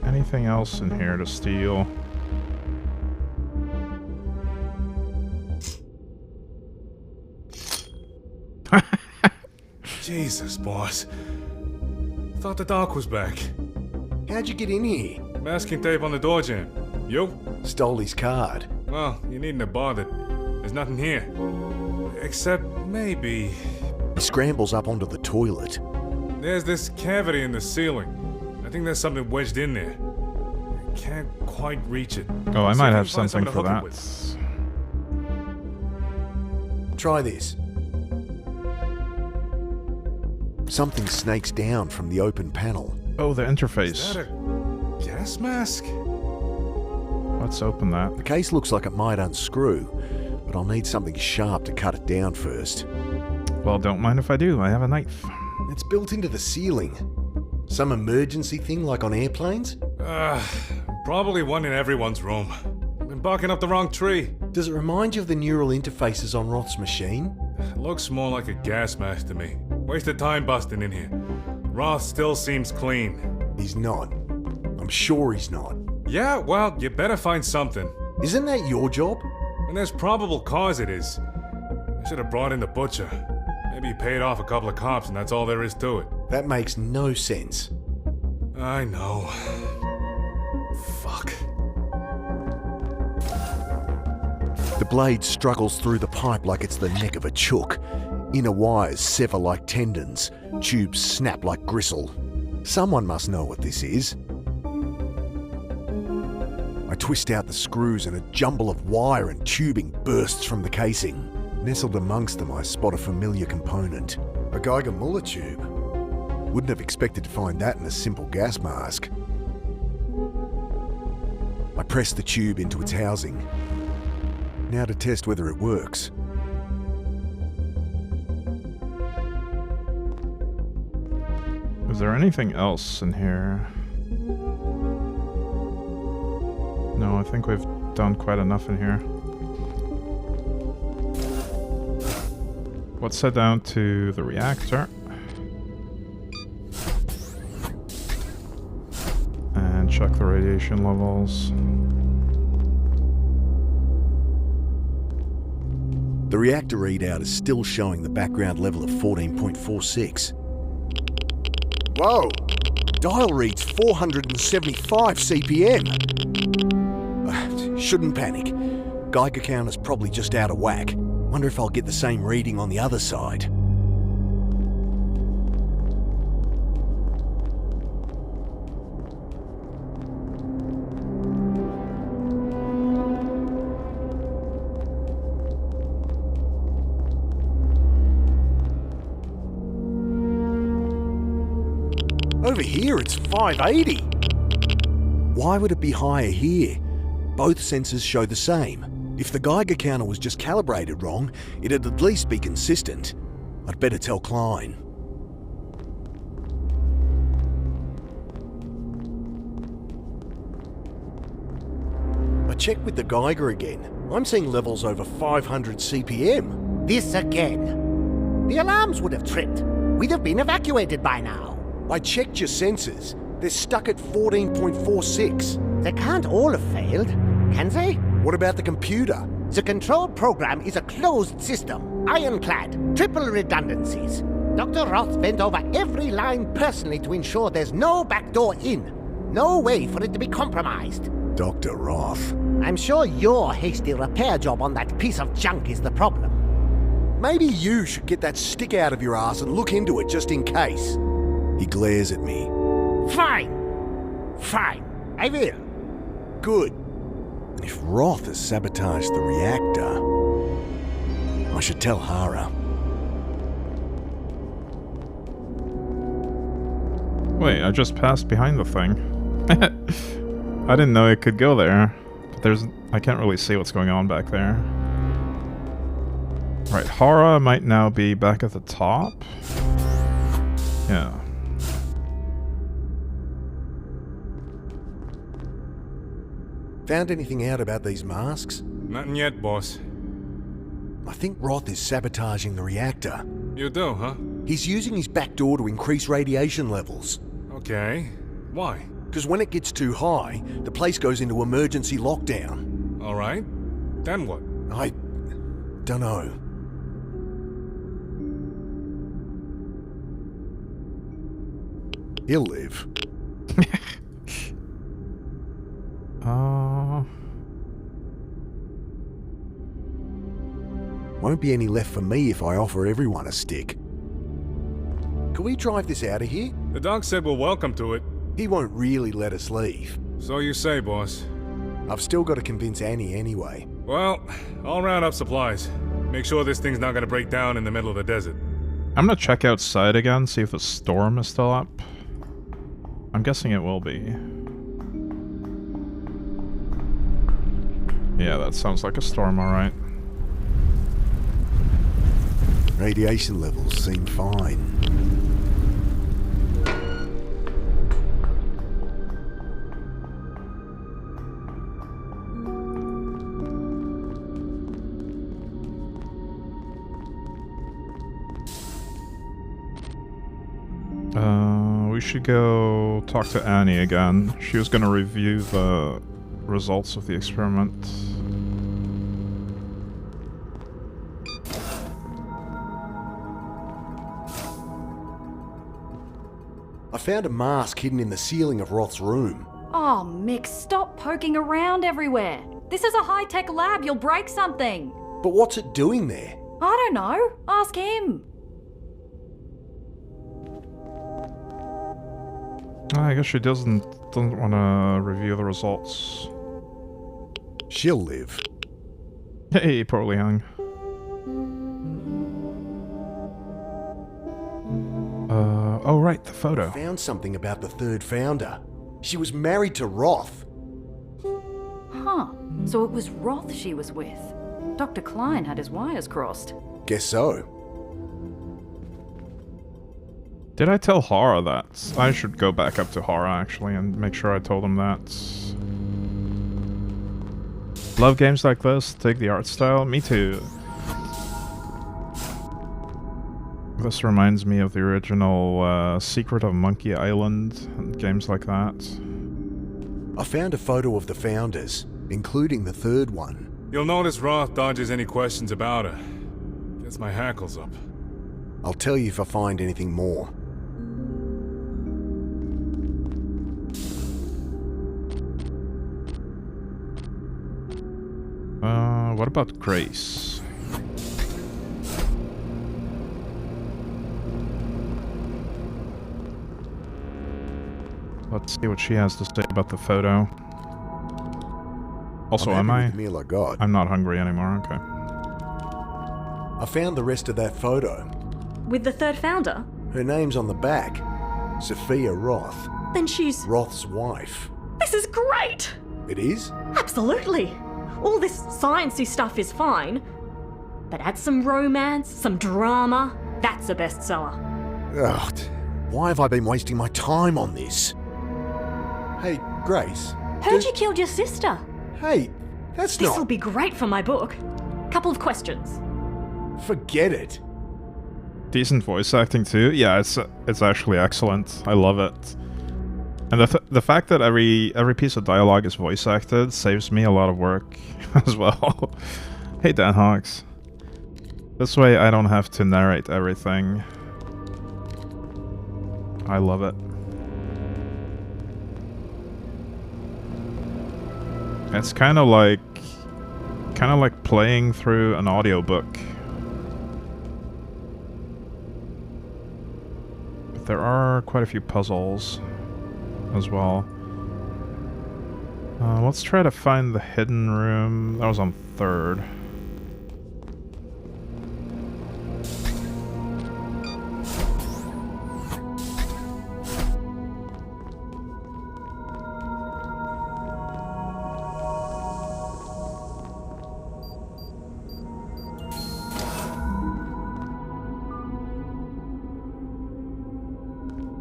Anything else in here to steal? Jesus, boss. Thought the doc was back. How'd you get in here? Masking tape on the door jamb. You? Stole his card. Well, you needn't have bothered. There's nothing here. Except maybe... He scrambles up onto the toilet. There's this cavity in the ceiling. I think there's something wedged in there. I can't quite reach it. Oh, I See might if you have can find something for to hook it that. with. Try this. Something snakes down from the open panel. Oh, the Is interface. that a gas mask? Let's open that. The case looks like it might unscrew, but I'll need something sharp to cut it down first. Well, don't mind if I do. I have a knife. It's built into the ceiling. Some emergency thing like on airplanes? Probably one in everyone's room. Been barking up the wrong tree. Does it remind you of the neural interfaces on Roth's machine? Looks more like a gas mask to me. Wasted time busting in here. Roth still seems clean. He's not. I'm sure he's not. Yeah, well, you better find something. Isn't that your job? And there's probable cause it is. I should have brought in the butcher. Maybe he paid off a couple of cops and that's all there is to it. That makes no sense. I know. Fuck. The blade struggles through the pipe like it's the neck of a chook. Inner wires sever like tendons. Tubes snap like gristle. Someone must know what this is. I twist out the screws and a jumble of wire and tubing bursts from the casing. Nestled amongst them, I spot a familiar component. A Geiger Muller tube. Wouldn't have expected to find that in a simple gas mask. I press the tube into its housing. Now to test whether it works. Is there anything else in here? No, I think we've done quite enough in here. Let's head down to the reactor. And check the radiation levels. The reactor readout is still showing the background level of 14.46. Whoa! Dial reads 475 CPM. Shouldn't panic. Geiger counter's probably just out of whack. Wonder if I'll get the same reading on the other side. Over here it's 580. Why would it be higher here? Both sensors show the same. If the Geiger counter was just calibrated wrong, it'd at least be consistent. I'd better tell Klein. checked with the Geiger again. I'm seeing levels over 500 CPM. This again. The alarms would have tripped. We'd have been evacuated by now. I checked your sensors. They're stuck at 14.46. They can't all have failed, can they? What about the computer? The control program is a closed system, ironclad, triple redundancies. Dr. Roth went over every line personally to ensure there's no backdoor in. No way for it to be compromised. Dr. Roth. I'm sure your hasty repair job on that piece of junk is the problem. Maybe you should get that stick out of your ass and look into it just in case. He glares at me. Fine. Fine. I will. Good. If Roth has sabotaged the reactor, I should tell Hara. Wait, I just passed behind the thing. I didn't know it could go there. But I can't really see what's going on back there. Right, Hara might now be back at the top. Yeah. Found anything out about these masks? Nothing yet, boss. I think Roth is sabotaging the reactor. You do, huh? He's using his back door to increase radiation levels. Okay. Why? Because when it gets too high, the place goes into emergency lockdown. All right. Then what? I don't know. He'll live. Won't be any left for me if I offer everyone a stick. Can we drive this out of here? The doc said we're welcome to it. He won't really let us leave. So you say, boss. I've still got to convince Annie anyway. Well, I'll round up supplies. Make sure this thing's not gonna break down in the middle of the desert. I'm gonna check outside again, see if the storm is still up. I'm guessing it will be. Yeah, that sounds like a storm, alright. Radiation levels seem fine. We should go talk to Annie again. She was gonna review the results of the experiment. I found a mask hidden in the ceiling of Roth's room. Oh, Mick, stop poking around everywhere. This is a high-tech lab. You'll break something. But what's it doing there? I don't know. Ask him. I guess she doesn't want to review the results. She'll live. Hey, poorly hung. Oh right, the photo. I found something about the third founder. She was married to Roth. Huh. So it was Roth she was with. Dr. Klein had his wires crossed. Guess so. Did I tell Hara that? I should go back up to Hara actually and make sure I told him that. Love games like this, dig the art style. Me too. This reminds me of the original Secret of Monkey Island and games like that. I found a photo of the founders, including the third one. You'll notice Roth dodges any questions about her. Gets my hackles up. I'll tell you if I find anything more. What about Grace? Let's see what she has to say about the photo. Also, I'm am I? happy with the meal I got. I'm not hungry anymore, okay. I found the rest of that photo. With the third founder? Her name's on the back. Sophia Roth. Then she's... Roth's wife. This is great! It is? Absolutely! All this sciencey stuff is fine, but add some romance, some drama, that's a bestseller. Ugh, why have I been wasting my time on this? Hey, Grace. Heard you killed your sister. Hey, That's This'll not... be great for my book. Couple of questions. Forget it. Decent voice acting too. Yeah, it's actually excellent. I love it. And the fact that every piece of dialogue is voice acted saves me a lot of work as well. Hey Dan Hawks. This way I don't have to narrate everything. I love it. It's kind of like playing through an audiobook. But there are quite a few puzzles as well. Let's try to find the hidden room. That was on 3rd.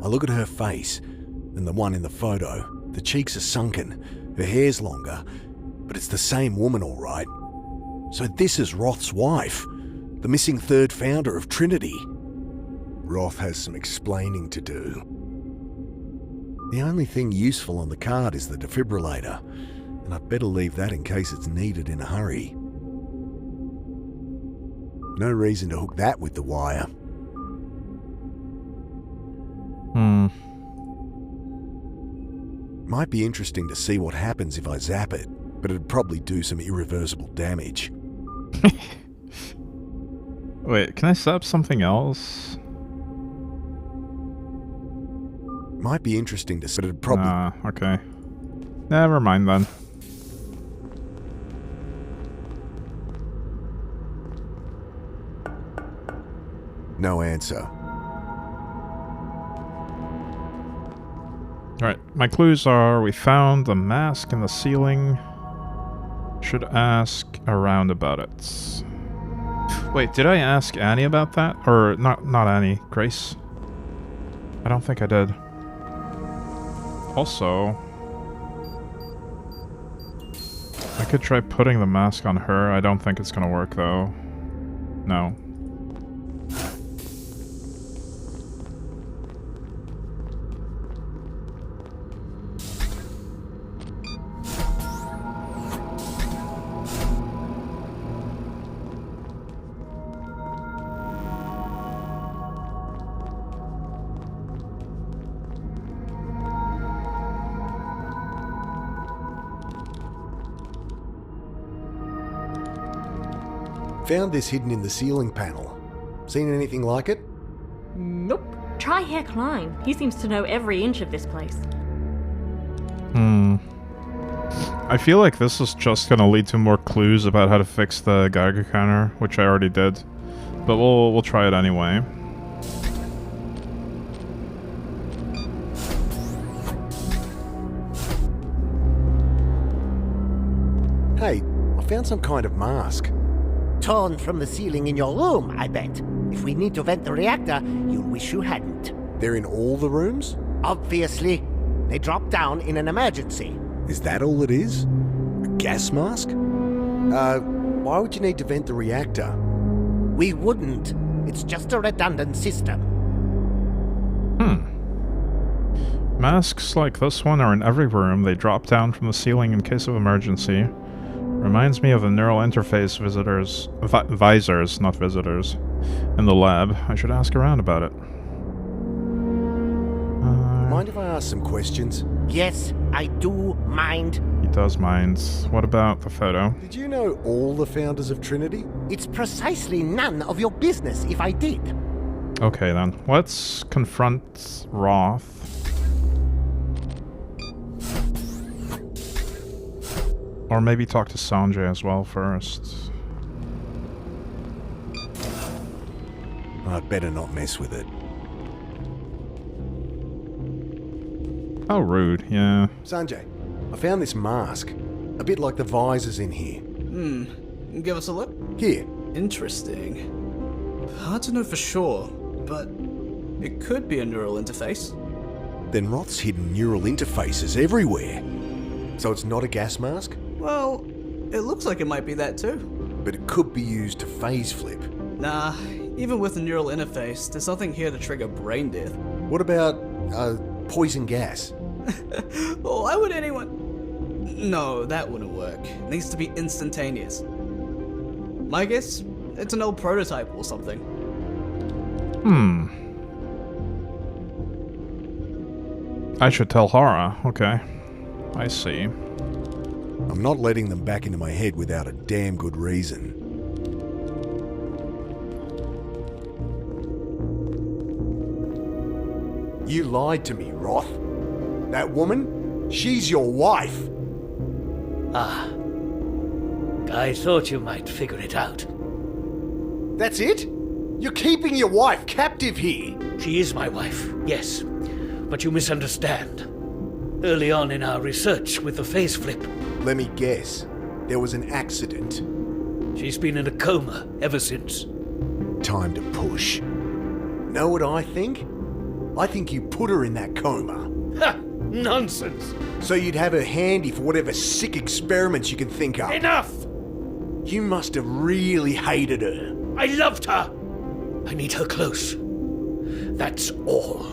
I look at her face, and the one in the photo. The cheeks are sunken, her hair's longer, but it's the same woman all right. So this is Roth's wife, the missing 3rd founder of Trinity. Roth has some explaining to do. The only thing useful on the card is the defibrillator, and I'd better leave that in case it's needed in a hurry. No reason to hook that with the wire. Might be interesting to see what happens if I zap it, but it'd probably do some irreversible damage. Wait, can I zap something else? Might be interesting to see, but it'd probably... okay. Never mind then. No answer. Alright, my clues are we found the mask in the ceiling. Should ask around about it. Wait, did I ask Annie about that? Or not Annie, Grace? I don't think I did. Also, I could try putting the mask on her. I don't think it's gonna work though. No. Found this hidden in the ceiling panel. Seen anything like it? Nope. Try Herr Klein. He seems to know every inch of this place. I feel like this is just gonna lead to more clues about how to fix the Geiger counter, which I already did. But we'll try it anyway. Hey, I found some kind of mask. Torn from the ceiling in your room, I bet. If we need to vent the reactor, you'll wish you hadn't. They're in all the rooms? Obviously. They drop down in an emergency. Is that all it is? A gas mask? Why would you need to vent the reactor? We wouldn't. It's just a redundant system. Masks like this one are in every room. They drop down from the ceiling in case of emergency. Reminds me of the neural interface visors, not visitors, in the lab. I should ask around about it. Mind if I ask some questions? Yes, I do mind. He does mind. What about the photo? Did you know all the founders of Trinity? It's precisely none of your business if I did. Okay then, let's confront Roth. Or maybe talk to Sanjay as well first. I'd better not mess with it. How rude, yeah. Sanjay, I found this mask. A bit like the visors in here. Give us a look. Here. Interesting. Hard to know for sure, but it could be a neural interface. Then Roth's hidden neural interfaces everywhere. So it's not a gas mask? Well, It looks like it might be that too. But it could be used to phase flip. Nah, even with the neural interface, there's nothing here to trigger brain death. What about, poison gas? Why would anyone... No, that wouldn't work. It needs to be instantaneous. My guess? It's an old prototype or something. I should tell Hara. Okay. I see. I'm not letting them back into my head without a damn good reason. You lied to me, Roth. That woman? She's your wife. Ah. I thought you might figure it out. That's it? You're keeping your wife captive here. She is my wife, yes. But you misunderstand. Early on in our research with the phase flip, Let me guess. There was an accident. she's been in a coma ever since. Time to push. Know what I think? I think you put her in that coma. Ha! Nonsense! So you'd have her handy for whatever sick experiments you can think of. Enough! You must have really hated her. I loved her! I need her close. That's all.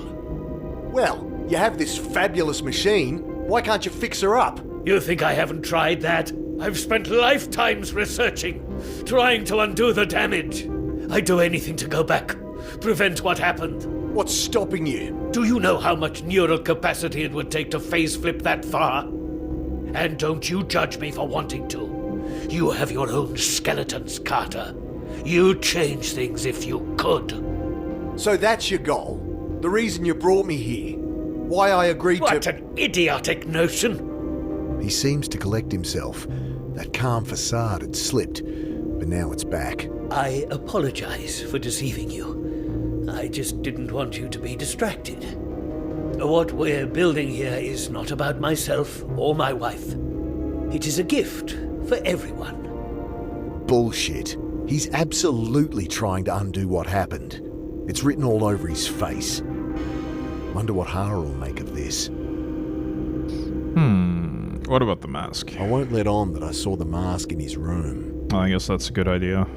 Well, you have this fabulous machine. Why can't you fix her up? You think I haven't tried that? I've spent lifetimes researching, trying to undo the damage. I'd do anything to go back, prevent what happened. What's stopping you? Do you know how much neural capacity it would take to phase flip that far? And don't you judge me for wanting to. You have your own skeletons, Carter. You'd change things if you could. So that's your goal? The reason you brought me here? Why I agreed What to... an idiotic notion! He seems to collect himself. That calm facade had slipped, but now it's back. I apologize for deceiving you. I just didn't want you to be distracted. What we're building here is not about myself or my wife. It is a gift for everyone. Bullshit. He's absolutely trying to undo what happened. It's written all over his face. Wonder what Hara will make of this. What about the mask? I won't let on that I saw the mask in his room. I guess that's a good idea.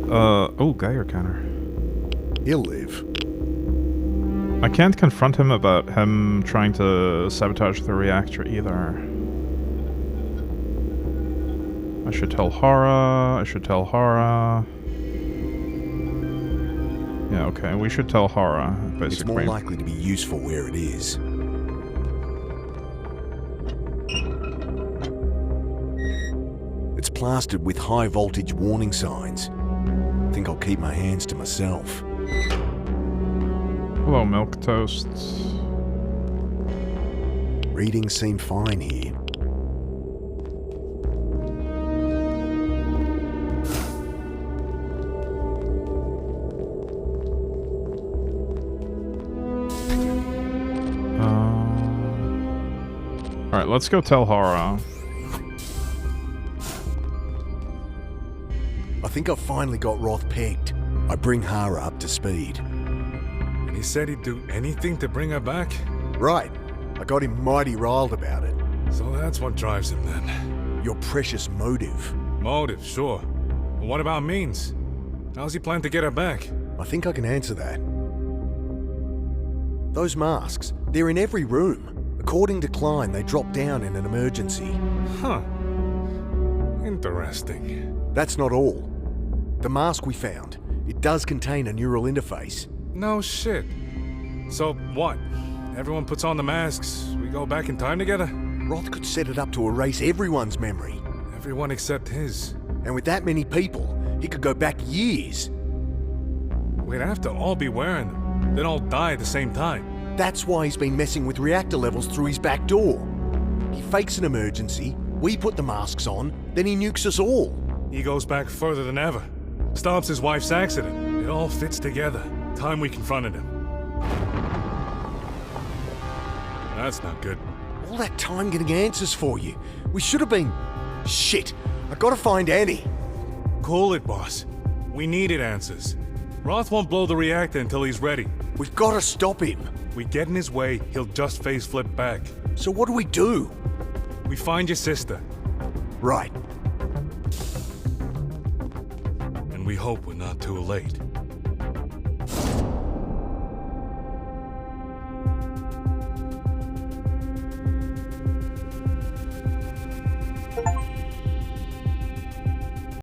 Oh, Geiger counter. He'll live. I can't confront him about him trying to sabotage the reactor either. I should tell Hara. Yeah, okay, we should tell Hara, basically. It's more likely to be useful where it is. It's plastered with high voltage warning signs. I think I'll keep my hands to myself. Hello, milk toast. Readings seem fine here. Alright, let's go tell Hara. I think I've finally got Roth pegged. I bring Hara up to speed. And he said he'd do anything to bring her back? Right. I got him mighty riled about it. So that's what drives him then. Your precious motive. Motive, sure. But what about means? How's he plan to get her back? I think I can answer that. Those masks, they're in every room. According to Klein, they drop down in an emergency. Huh. Interesting. That's not all. The mask we found, it does contain a neural interface. No shit. So what? Everyone puts on the masks, we go back in time together? Roth could set it up to erase everyone's memory. Everyone except his. And with that many people, he could go back years. We'd have to all be wearing them. Then all die at the same time. That's why he's been messing with reactor levels through his back door. He fakes an emergency, we put the masks on, then he nukes us all. He goes back further than ever. Stops his wife's accident. It all fits together. Time we confronted him. That's not good. All that time getting answers for you. We should have been... Shit, I gotta find Annie. Cool it, boss. We needed answers. Roth won't blow the reactor until he's ready. We've gotta stop him. We get in his way, he'll just phase flip back. So what do? We find your sister. Right. And we hope we're not too late.